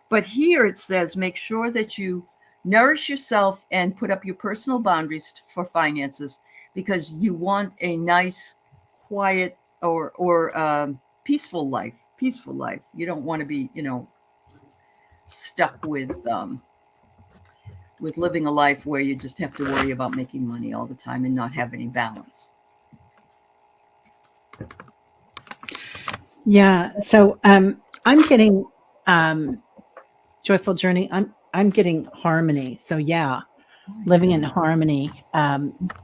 But here it says, make sure that you nourish yourself and put up your personal boundaries for finances, because you want a nice, quiet, or peaceful life. You don't want to be, stuck with living a life where you just have to worry about making money all the time and not have any balance. Yeah. So I'm getting Joyful Journey. I'm getting harmony. So yeah, living in harmony.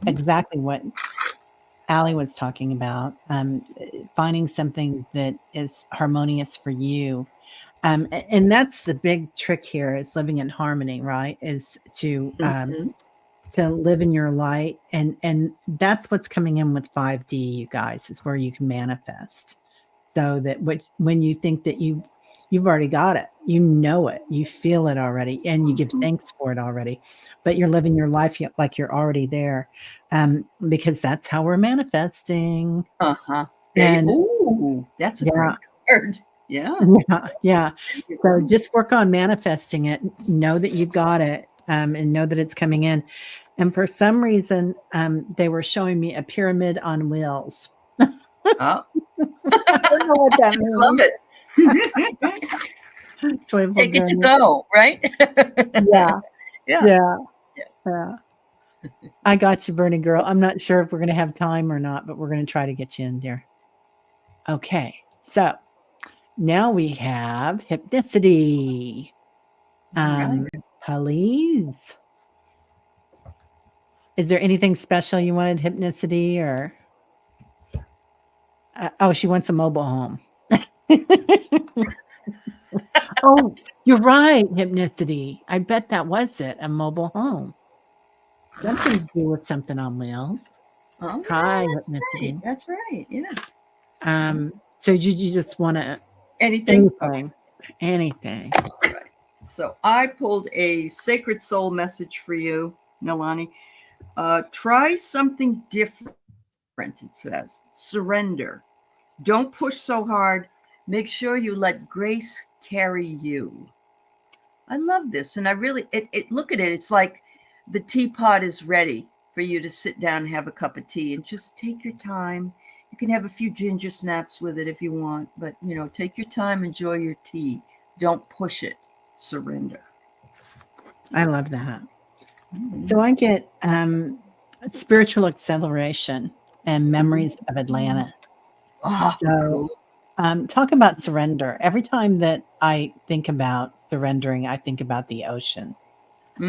Exactly what Allie was talking about. Finding something that is harmonious for you. And that's the big trick here, is living in harmony, right? Is to live in your light. And that's what's coming in with 5D, you guys, is where you can manifest. So that when you think that you've already got it, it, you feel it already, and you give thanks for it already, but you're living your life like you're already there, because that's how we're manifesting. And that's a great word. Yeah. So just work on manifesting it. Know that you've got it, and know that it's coming in. And for some reason, they were showing me a pyramid on wheels. I don't know what that means. Love it. Take it to go, right? Yeah. I got you, Bernie girl. I'm not sure if we're going to have time or not, but we're going to try to get you in, dear. Okay. So now we have hypnicity. Please. Is there anything special you wanted hypnicity, or? She wants a mobile home. Oh, you're right, hypnicity. I bet that was it, a mobile home. Something to do with something on wheels. Hi, hypnicity. That's right. Yeah. So you just want to anything? Anything. Right. So I pulled a sacred soul message for you, Nalani. Try something different. It says, surrender. Don't push so hard. Make sure you let grace carry you. I love this. And I really, look at it. It's like the teapot is ready for you to sit down and have a cup of tea and just take your time. You can have a few ginger snaps with it if you want, but, take your time, enjoy your tea. Don't push it. Surrender. I love that. Mm-hmm. So I get spiritual acceleration and memories of Atlantis. Oh, So cool. talk about surrender. Every time that I think about surrendering, I think about the ocean,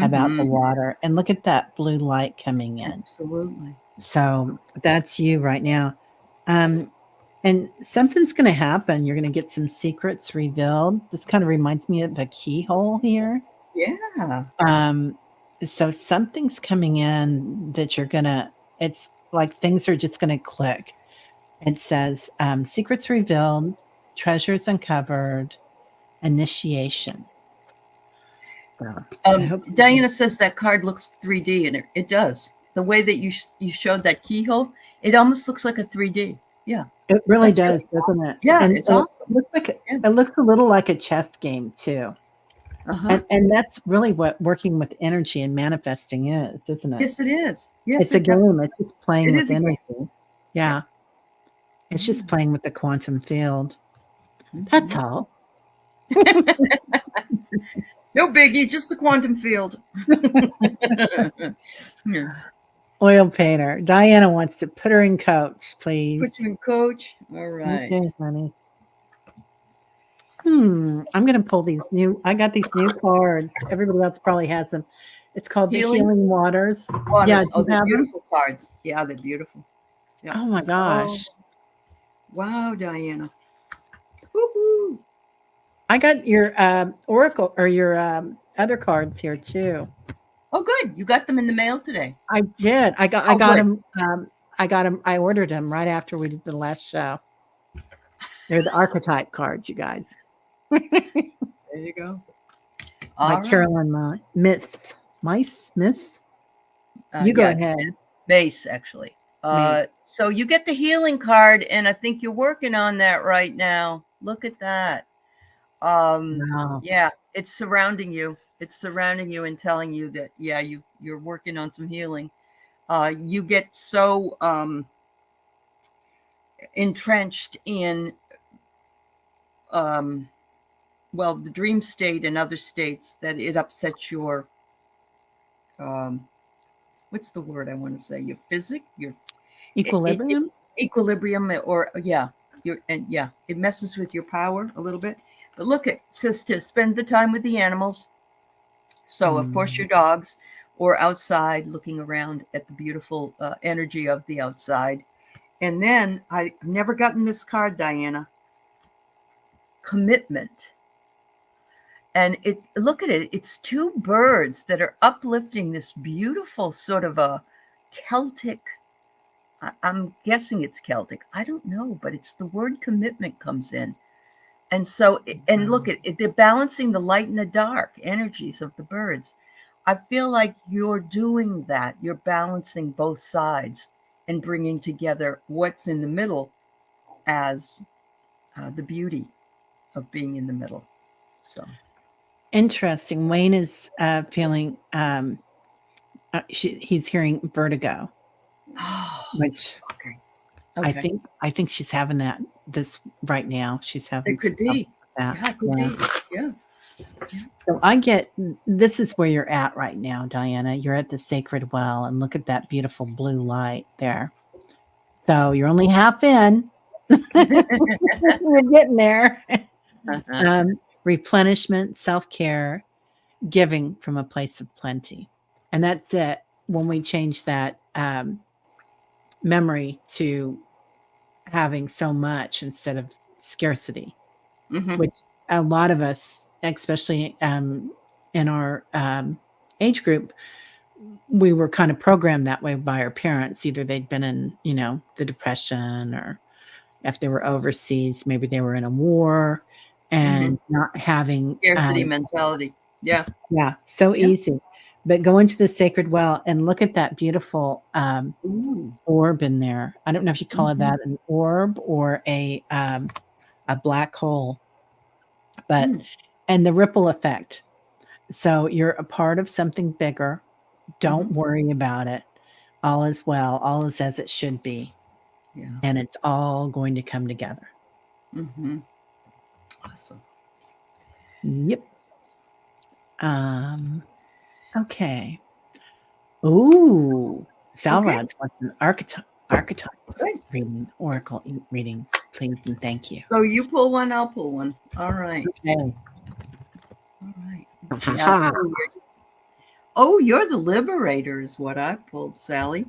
about the water, and look at that blue light coming in. Absolutely. So that's you right now. And something's going to happen. You're going to get some secrets revealed. This kind of reminds me of a keyhole here. Yeah. So something's coming in that it's like things are just going to click. It says secrets revealed, treasures uncovered, initiation. So, Diana says that card looks 3D, and it does. The way that you showed that keyhole, it almost looks like a 3D. Yeah. It really That's doesn't awesome. it? Yeah, And it's awesome. It looks a little like a chess game too. Uh-huh. And that's really what working with energy and manifesting is, isn't it? Yes, it is. Yes, It's a game. It's just playing with energy. Yeah. It's just playing with the quantum field. That's all. No biggie, just the quantum field. Yeah. Oil painter. Diana wants to put her in coach, please. Put you in coach. All right. Okay, honey. I'm going to pull I got these new cards. Everybody else probably has them. It's called the Healing Waters. Yeah, oh, they're beautiful cards. Yeah, they're beautiful. Yeah. Oh my gosh. Oh. Wow, Diana. Woo-hoo. I got your oracle or your other cards here too. Oh, good. You got them in the mail today. I did. I got them. I got them. I ordered them right after we did the last show. They're the archetype cards, you guys. There you go. By Carolyn Miss. You go ahead. Mace, actually. So you get the healing card, and I think you're working on that right now. Look at that. Wow. Yeah, it's surrounding you. It's surrounding you and telling you that, yeah, you're working on some healing. You get so entrenched in the dream state and other states that it upsets your what's the word I want to say? Your physic, your equilibrium, it messes with your power a little bit. But look, it says to spend the time with the animals. So of course your dogs, or outside looking around at the beautiful energy of the outside. And then I've never gotten this card, Diana. Commitment. And look at it. It's two birds that are uplifting this beautiful sort of a Celtic. I'm guessing it's Celtic. I don't know, but it's the word commitment comes in. And so, and look at it, they're balancing the light and the dark energies of the birds. I feel like you're doing that. You're balancing both sides and bringing together what's in the middle as the beauty of being in the middle. So interesting. Wayne is feeling, he's hearing vertigo, which I think she's having this right now. She's having. It could be. That. Yeah, it could be. Yeah. So this is where you're at right now, Diana. You're at the sacred well, and look at that beautiful blue light there. So you're only half in. We're getting there. Replenishment, self-care, giving from a place of plenty. And that's it. When we change that memory to having so much instead of scarcity, which a lot of us, especially in our age group, we were kind of programmed that way by our parents. Either they'd been in, the Depression, or if they were overseas, maybe they were in a war and not having scarcity mentality. Yeah. Yeah. So easy. But go into the sacred well and look at that beautiful orb in there. I don't know if you call it that, an orb or a black hole. But and the ripple effect. So you're a part of something bigger. Don't worry about it. All is well. All is as it should be. Yeah. And it's all going to come together. Awesome. Yep. Okay. Ooh. Salrod's wants an archetype reading, oracle reading, please and thank you. So you pull one, I'll pull one. All right. Okay. All right. Yeah, oh, you're the liberator is what I pulled, Sally.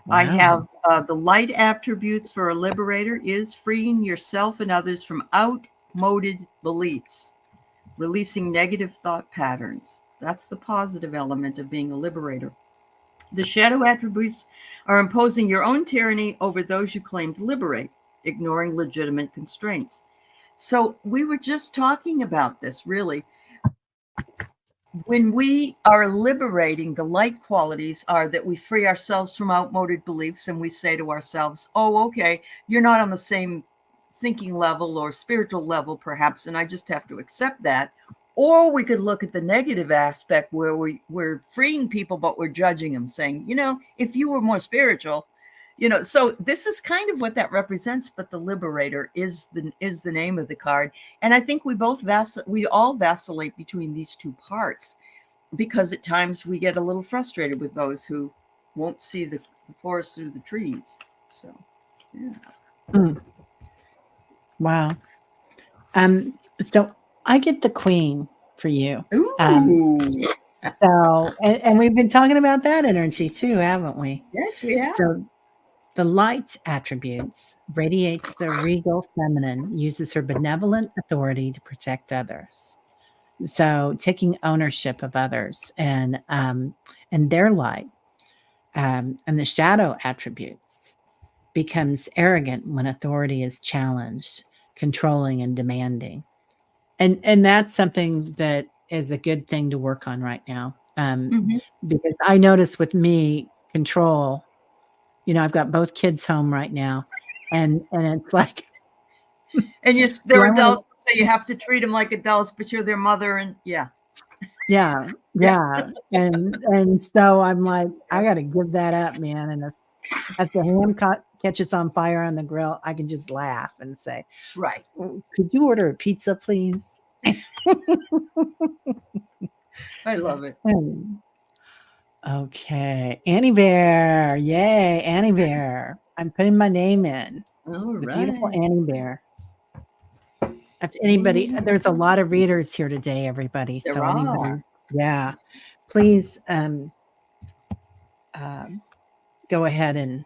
Wow. I have the light attributes for a liberator is freeing yourself and others from outmoded beliefs, releasing negative thought patterns. That's the positive element of being a liberator. The shadow attributes are imposing your own tyranny over those you claim to liberate, ignoring legitimate constraints. So we were just talking about this, really. When we are liberating, the light qualities are that we free ourselves from outmoded beliefs and we say to ourselves, oh, okay, you're not on the same thinking level or spiritual level, perhaps, and I just have to accept that. Or we could look at the negative aspect where we're freeing people, but we're judging them, saying, if you were more spiritual, so this is kind of what that represents. But the liberator is the name of the card. And I think we all vacillate between these two parts, because at times we get a little frustrated with those who won't see the forest through the trees. So, yeah. Wow. So I get the queen for you. Ooh. So, and we've been talking about that energy too, haven't we? Yes, we have. So the light attributes radiates the regal feminine, uses her benevolent authority to protect others. So taking ownership of others and their light, and the shadow attributes becomes arrogant when authority is challenged, controlling and demanding. And that's something that is a good thing to work on right now. Because I notice with me, control, I've got both kids home right now, and it's like, and they're adults, so you have to treat them like adults, but you're their mother, and yeah. And so I'm like, I got to give that up, man. And if the ham catches on fire on the grill, I can just laugh and say, right, could you order a pizza, please? I love it. Okay, Annie Bear, yay, Annie Bear. I'm putting my name in. All the right. Beautiful Annie Bear. If anybody, there's a lot of readers here today, everybody. There so are. Anybody, please go ahead and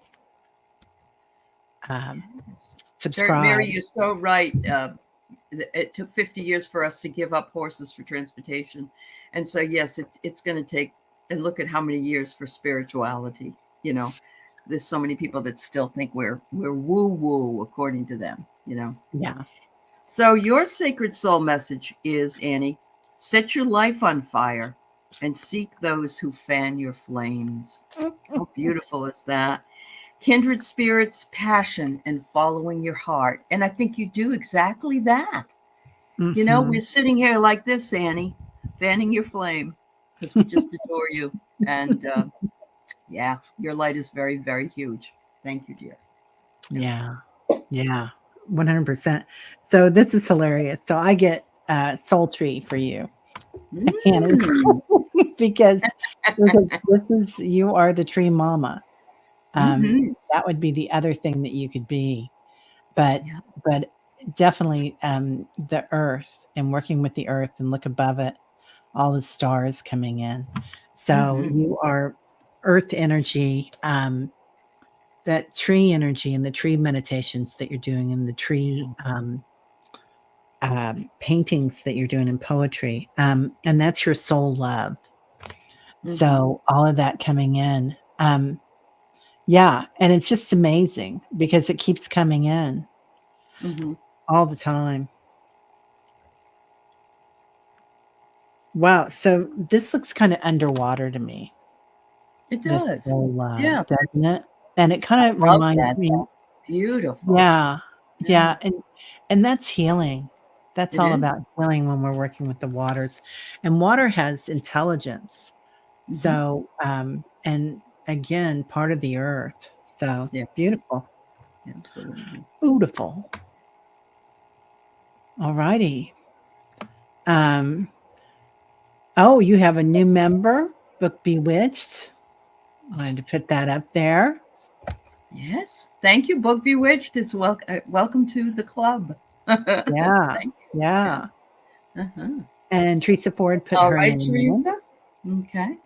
subscribe. Mary, you're so right. It took 50 years for us to give up horses for transportation. And so, yes, it's going to take, and look at how many years for spirituality. There's so many people that still think we're woo-woo according to them, Yeah. So your sacred soul message is, Annie, set your life on fire and seek those who fan your flames. How beautiful is that? Kindred spirits, passion, and following your heart. And I think you do exactly that. We're sitting here like this, Annie, fanning your flame, because we just adore you. And your light is very, very huge. Thank you, dear. Yeah. 100%. So this is hilarious. So I get Soul Tree for you, Annie, because you are the tree mama. That would be the other thing that you could be, but definitely the earth, and working with the earth, and look above it, all the stars coming in. So you are earth energy, that tree energy, and the tree meditations that you're doing, and the tree paintings that you're doing in poetry, and that's your soul love. So all of that coming in. And it's just amazing because it keeps coming in all the time. Wow. So this looks kind of underwater to me. It does. This soul love, doesn't it? And it kind of reminds me. Beautiful. Yeah. And that's healing. That's It all is. about healing when we're working with the waters. And water has intelligence. Mm-hmm. So, and again, part of the earth. So Yeah, beautiful. absolutely. Beautiful. All righty. Um, oh, you have a new member, Book Bewitched. Wanted to put that up there. Yes. Thank you, Book Bewitched. It's welcome to the club. Yeah. Thank you. Yeah. Yeah. Uh-huh. And Teresa Ford put All her right, name in. Teresa. Okay.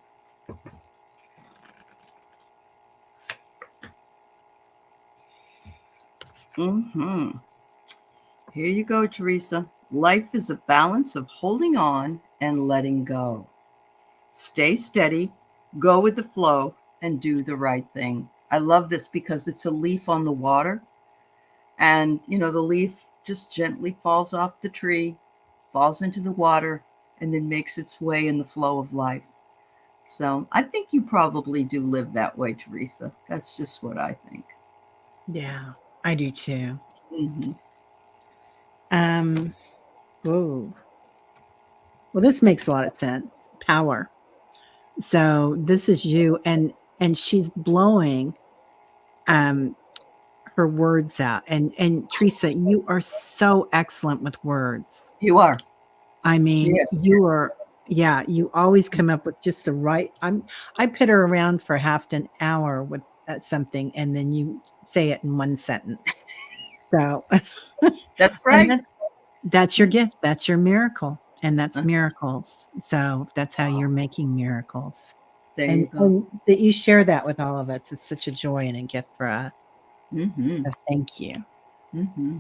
Mm-hmm. Here you go, Teresa. Life is a balance of holding on and letting go. Stay steady, go with the flow, and do the right thing. I love this because it's a leaf on the water. And, the leaf just gently falls off the tree, falls into the water, and then makes its way in the flow of life. So I think you probably do live that way, Teresa. That's just what I think. Yeah, I do too. Mm-hmm. Um, whoa. Well, this makes a lot of sense. Power. So this is you, and she's blowing um her words out. And Teresa, you are so excellent with words. You are. I mean, Yes. you are, yeah, you always come up with just the right. I put her around for half an hour with something, and then you say it in one sentence. So, That's and right. that's your gift. That's your miracle, and that's Uh, miracles. So that's how you're making miracles. there you go. And that you share that with all of us is such a joy and a gift for us. Mm-hmm. So thank you. Mm-hmm.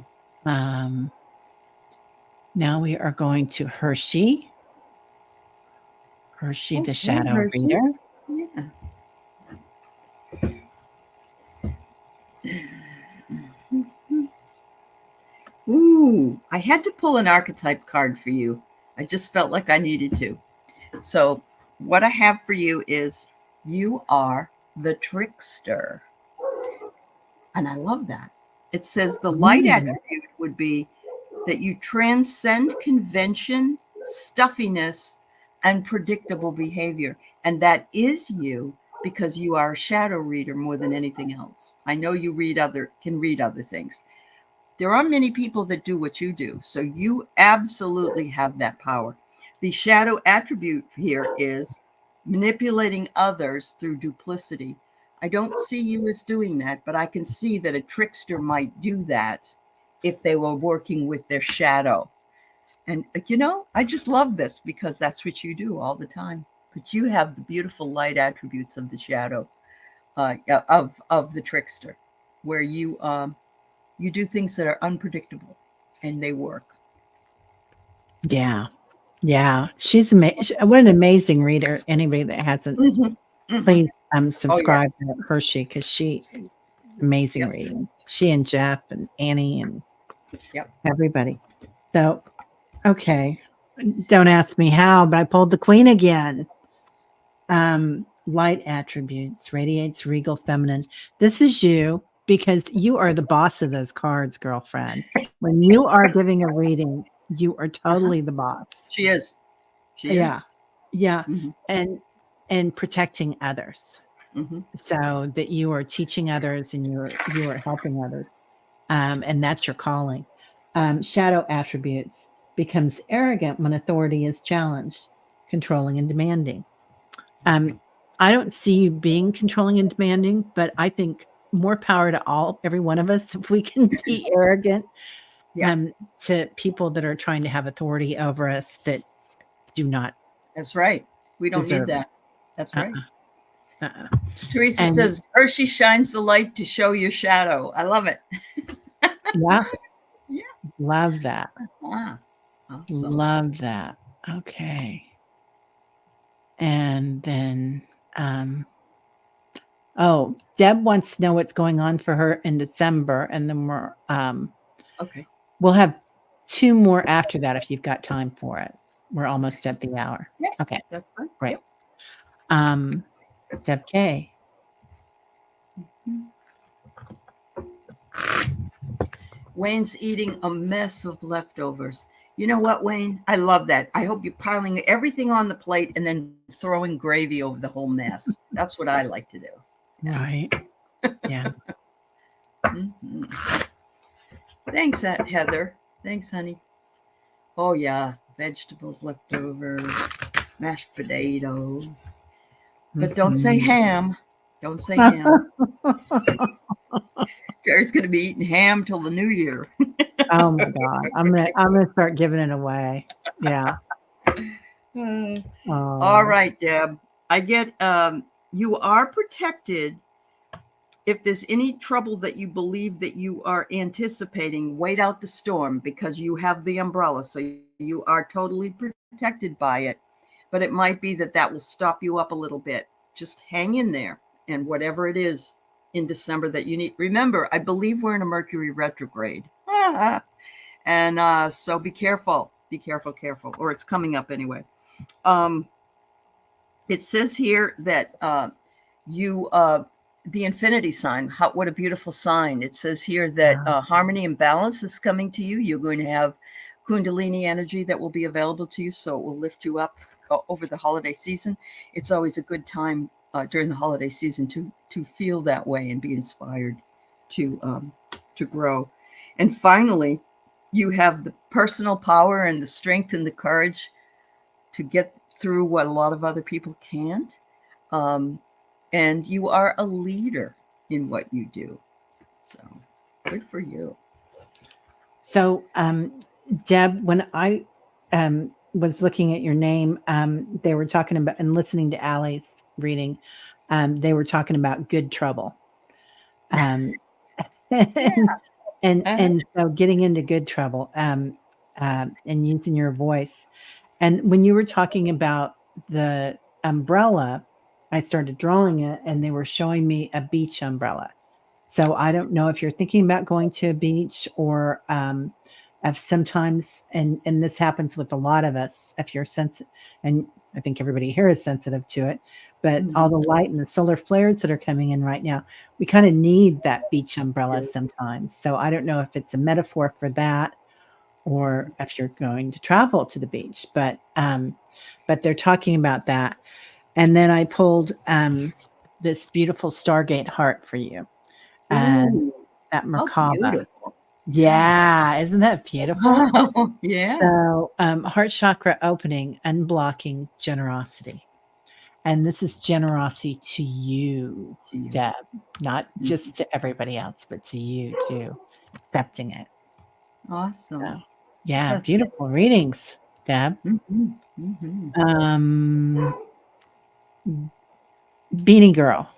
Um, now we are going to Hershey. Hershey, the Okay, shadow Hershey. reader. Yeah. Ooh, I had to pull an archetype card for you. I just felt like I needed to. So, what I have for you is you are the trickster. And I love that. It says the light Mm. attribute would be that you transcend convention, stuffiness, and predictable behavior. And that is you because you are a shadow reader more than anything else. I know you can read other things. There are many people that do what you do. So you absolutely have that power. The shadow attribute here is manipulating others through duplicity. I don't see you as doing that, but I can see that a trickster might do that if they were working with their shadow. And, I just love this because that's what you do all the time. But you have the beautiful light attributes of the shadow, of the trickster, where you do things that are unpredictable and they work. Yeah. Yeah. She's amazing. What an amazing reader. Anybody that hasn't, Mm-hmm. Mm-hmm. please Oh, subscribe yes. to Hershey because she amazing Yep. reading. She and Jeff and Annie and Yep. everybody. So okay. Don't ask me how, but I pulled the queen again. Light attributes, radiates regal feminine. This is you because you are the boss of those cards, girlfriend. When you are giving a reading, you are Uh-huh. totally the boss. She is. She Yeah. is. Yeah. Mm-hmm. And protecting others Mm-hmm. so that you are teaching others and you are helping others. And that's your calling. Shadow attributes becomes arrogant when authority is challenged, controlling and demanding. Um, I don't see you being controlling and demanding, but I think more power to every one of us, if we can be arrogant Yeah, to people that are trying to have authority over us that do not that's right. We don't need deserve it. that. That's right. Uh-uh, uh-uh. Teresa And says, Hershey shines the light to show your shadow. I love it. yeah, Yeah. love that. Ah, awesome. Love that. Okay. And then, oh, Deb wants to know what's going on for her in December. And then Okay. we'll have 2 more after that if you've got time for it. We're almost at the hour. Yeah, Okay, that's fine. great. Yep. Deb K. Wayne's eating a mess of leftovers. You know what, Wayne? I love that. I hope you're piling everything on the plate and then throwing gravy over the whole mess. That's what I like to do. Right. Yeah. Mm-hmm. Thanks, Heather. Thanks, honey. Oh, yeah. Vegetables left over, mashed potatoes. But don't say ham. Don't say ham. Teri's going to be eating ham till the new year. Oh my God. I'm gonna start giving it away. Yeah. All Oh. right, Deb. I get you are protected if there's any trouble that you believe that you are anticipating. Wait out the storm because you have the umbrella, so you are totally protected by it. But it might be that that will stop you up a little bit. Just hang in there, and whatever it is in December that you need. Remember, I believe we're in a Mercury retrograde. And so be careful, careful, or it's coming up anyway. It says here that you, the infinity sign, what a beautiful sign. It says here that harmony and balance is coming to you. You're going to have Kundalini energy that will be available to you, so it will lift you up over the holiday season. It's always a good time during the holiday season to feel that way and be inspired to grow. And finally, you have the personal power and the strength and the courage to get through what a lot of other people can't. And you are a leader in what you do. So good for you. So, Deb, when I was looking at your name, they were talking about and listening to Allie's reading. They were talking about good trouble. Um, and, and so getting into good trouble and using your voice. And when you were talking about the umbrella, I started drawing it and they were showing me a beach umbrella. So I don't know if you're thinking about going to a beach or if sometimes, and this happens with a lot of us, if you're sensitive, and I think everybody here is sensitive to it, but all the light and the solar flares that are coming in right now, we kind of need that beach umbrella sometimes. So I don't know if it's a metaphor for that or if you're going to travel to the beach, but they're talking about that. And then I pulled this beautiful Stargate heart for you. And that Merkaba. Yeah, isn't that beautiful? Wow. Yeah. So, heart chakra opening, unblocking generosity. And this is generosity to you, Deb, not just to everybody else, but to you too, accepting it. Awesome. So, yeah, that's beautiful readings, Deb. Beanie Girl.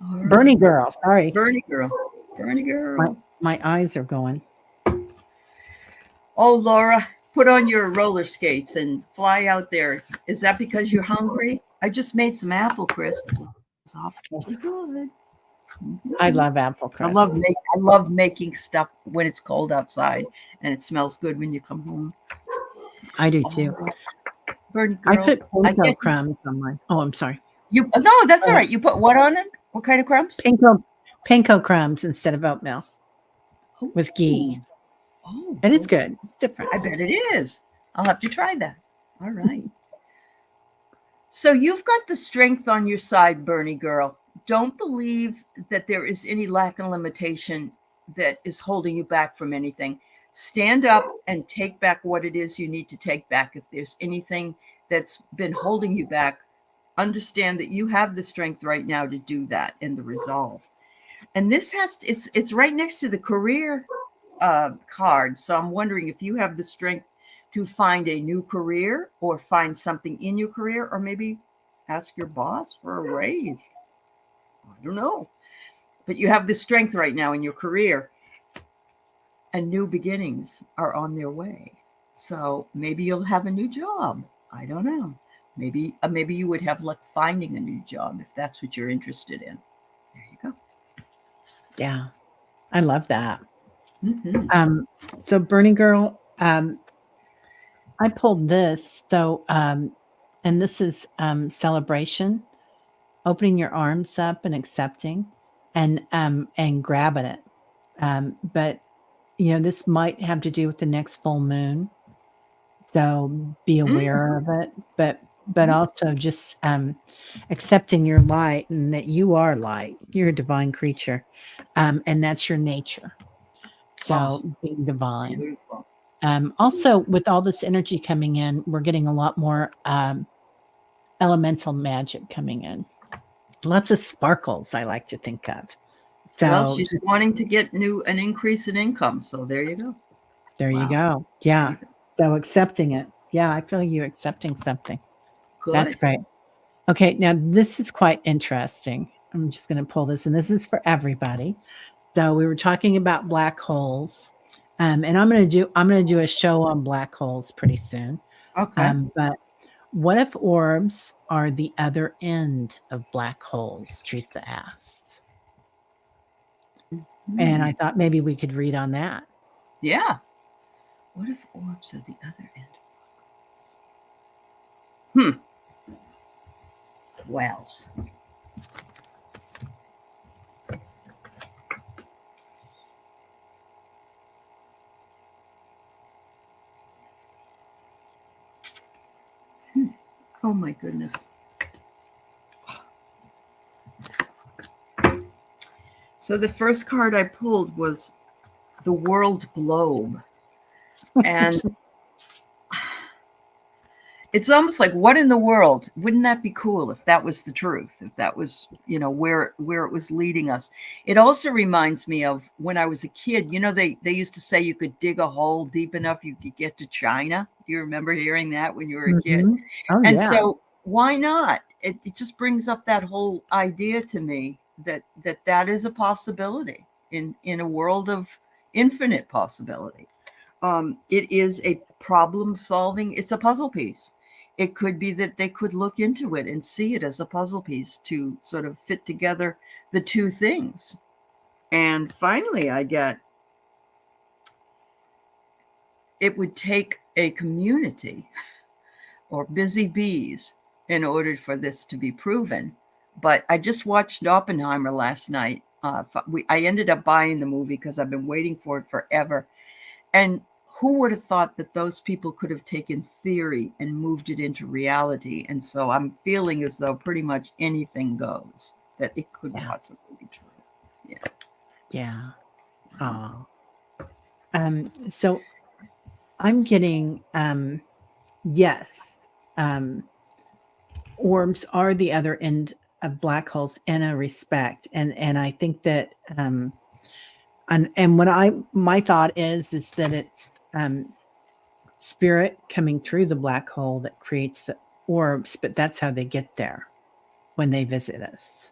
Bernie Girl, sorry. Bernie Girl. Bernie Girl. My eyes are going. Oh, Laura, put on your roller skates and fly out there. Is that because you're hungry? I just made some apple crisp. It's awfully good. I love apple crisp. I love making stuff when it's cold outside and it smells good when you come home. I do too. Bernie Girl. I put panko crumbs on mine. Oh, I'm sorry. No, that's all right. You put what on it? What kind of crumbs? Panko crumbs instead of oatmeal with ghee. Oh, it is good. It's different. I bet it is. I'll have to try that. All right. So you've got the strength on your side, Bernie Girl. Don't believe that there is any lack and limitation that is holding you back from anything. Stand up and take back what it is you need to take back. If there's anything that's been holding you back, understand that you have the strength right now to do that and the resolve. And this it's right next to the career card. So I'm wondering if you have the strength to find a new career or find something in your career, or maybe ask your boss for a raise. I don't know. But you have the strength right now in your career, and new beginnings are on their way. So maybe you'll have a new job. I don't know. Maybe you would have luck finding a new job if that's what you're interested in. There you go. Yeah, I love that. So Bernie Girl, I pulled this. So, and this is celebration, opening your arms up and accepting, and grabbing it. But this might have to do with the next full moon. So be Mm, aware of it, but mm. also just accepting your light and that you are light. You're a divine creature, and that's your nature. Oh, So being divine. beautiful. Also, with all this energy coming in, we're getting a lot more elemental magic coming in. Lots of sparkles, I like to think of. Well, So she's wanting to get an increase in income. So there you go. there you Wow. go. There Yeah. you go. So accepting it. Yeah, I feel you accepting something. That's Good. great. Okay, now this is quite interesting. I'm just going to pull this, and this is for everybody. So we were talking about black holes, and I'm going to do a show on black holes pretty soon. Okay. But what if orbs are the other end of black holes? Teresa asked, and Hmm. I thought maybe we could read on that. Yeah. What if orbs are the other end? Hmm. Well, oh my goodness. So the first card I pulled was the world globe. And it's almost like, what in the world? Wouldn't that be cool if that was the truth? If that was, where it was leading us. It also reminds me of when I was a kid. They used to say you could dig a hole deep enough you could get to China. Do you remember hearing that when you were a kid? Hmm. Oh And yeah, so why not? It just brings up that whole idea to me that is a possibility in a world of infinite possibility. It is a problem solving. It's a puzzle piece. It could be that they could look into it and see it as a puzzle piece to sort of fit together the two things. And finally, I get it would take a community or busy bees in order for this to be proven. But I just watched Oppenheimer last night. I ended up buying the movie because I've been waiting for it forever. And who would have thought that those people could have taken theory and moved it into reality? And so I'm feeling as though pretty much anything goes, that it could yeah, possibly be true. Yeah. yeah. Oh, so I'm getting yes. Um, Orbs are the other end of black holes in a respect, and I think that and what I my thought is that it's spirit coming through the black hole that creates the orbs, but that's how they get there when they visit us.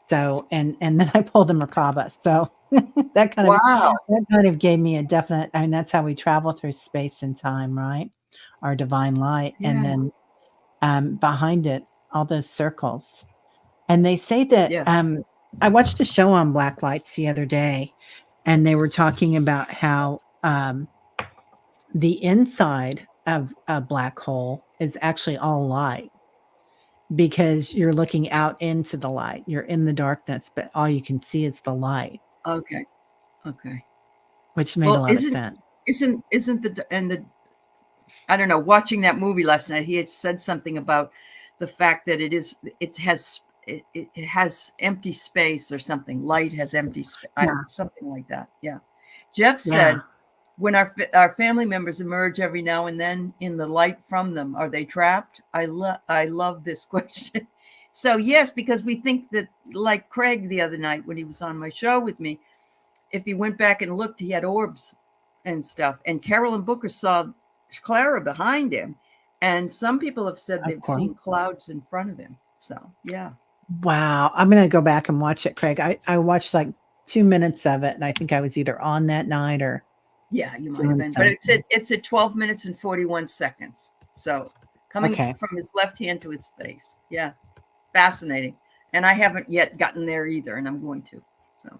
So and then I pulled a Merkaba, so that kind of Wow. that kind of gave me a definite. I mean, that's how we travel through space and time, right? Our divine light, and Yeah. then behind it, all those circles. And they say that Yeah. I watched a show on black lights the other day, and they were talking about how the inside of a black hole is actually all light because you're looking out into the light. You're in the darkness, but all you can see is the light, Okay. Okay. which made a Well, lot of isn't sense. isn't isn't the and the I don't know, watching that movie last night, he had said something about the fact that it has empty space or something. Light has empty space, Yeah, something like that. Yeah. Jeff yeah. said, when our family members emerge every now and then in the light from them, are they trapped? I love this question. So yes, because we think that, like Craig the other night when he was on my show with me, if he went back and looked, he had orbs and stuff. And Carolyn Booker saw Clara behind him. And some people have said Of they've course. seen clouds in front of him. So, yeah. Wow. I'm gonna go back and watch it, Craig. I watched like 2 minutes of it, and I think I was either on that night or Yeah, you might have doing been. But something. it's at 12 minutes and 41 seconds. So coming Okay. from his left hand to his face. Yeah. Fascinating. And I haven't yet gotten there either, and I'm going to. So, I'm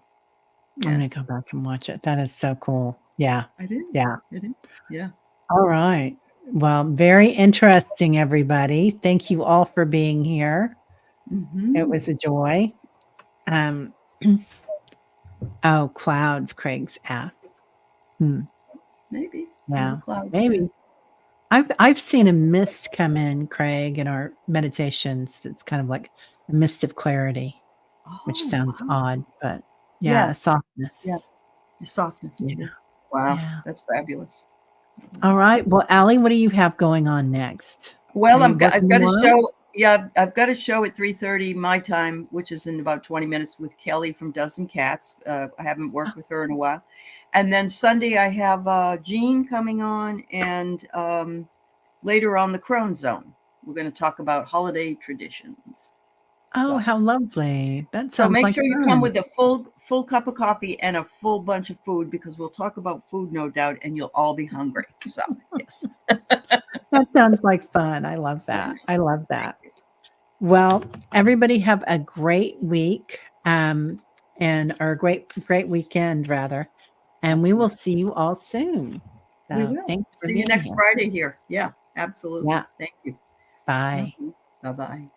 yeah. gonna go back and watch it. That is so cool. Yeah. It is. Yeah. It is. Yeah. All right. Well, very interesting, everybody. Thank you all for being here. It Mm-hmm. was a joy. Um, oh, clouds, Craig's asked. Maybe. In the Yeah, clouds there. maybe. I've seen a mist come in, Craig, in our meditations. That's kind of like a mist of clarity, which Oh, sounds wow. odd, but yeah, Yeah. a Yeah. softness. The softness. Yeah, Yeah. Wow. yeah. That's fabulous. All right. Well, Allie, what do you have going on next? Are Well, you I've working got a tomorrow? show. Yeah, I've got a show at 3:30 my time, which is in about 20 minutes with Kelly from Dozen Cats. I haven't worked with her in a while. And then Sunday I have Jean coming on, and later on the Crone Zone. We're going to talk about holiday traditions. Oh, So how lovely. That so sounds make like sure you come fun. with a full cup of coffee and a full bunch of food, because we'll talk about food, no doubt, and you'll all be hungry. So yes. That sounds like fun. I love that. I love that. Well, everybody have a great week, and or a great weekend rather, and we will Absolutely. see you all soon. We So will. thanks for See you being next here. Friday here. Yeah, absolutely. Yeah. Thank you. Bye. Mhm. Bye-bye.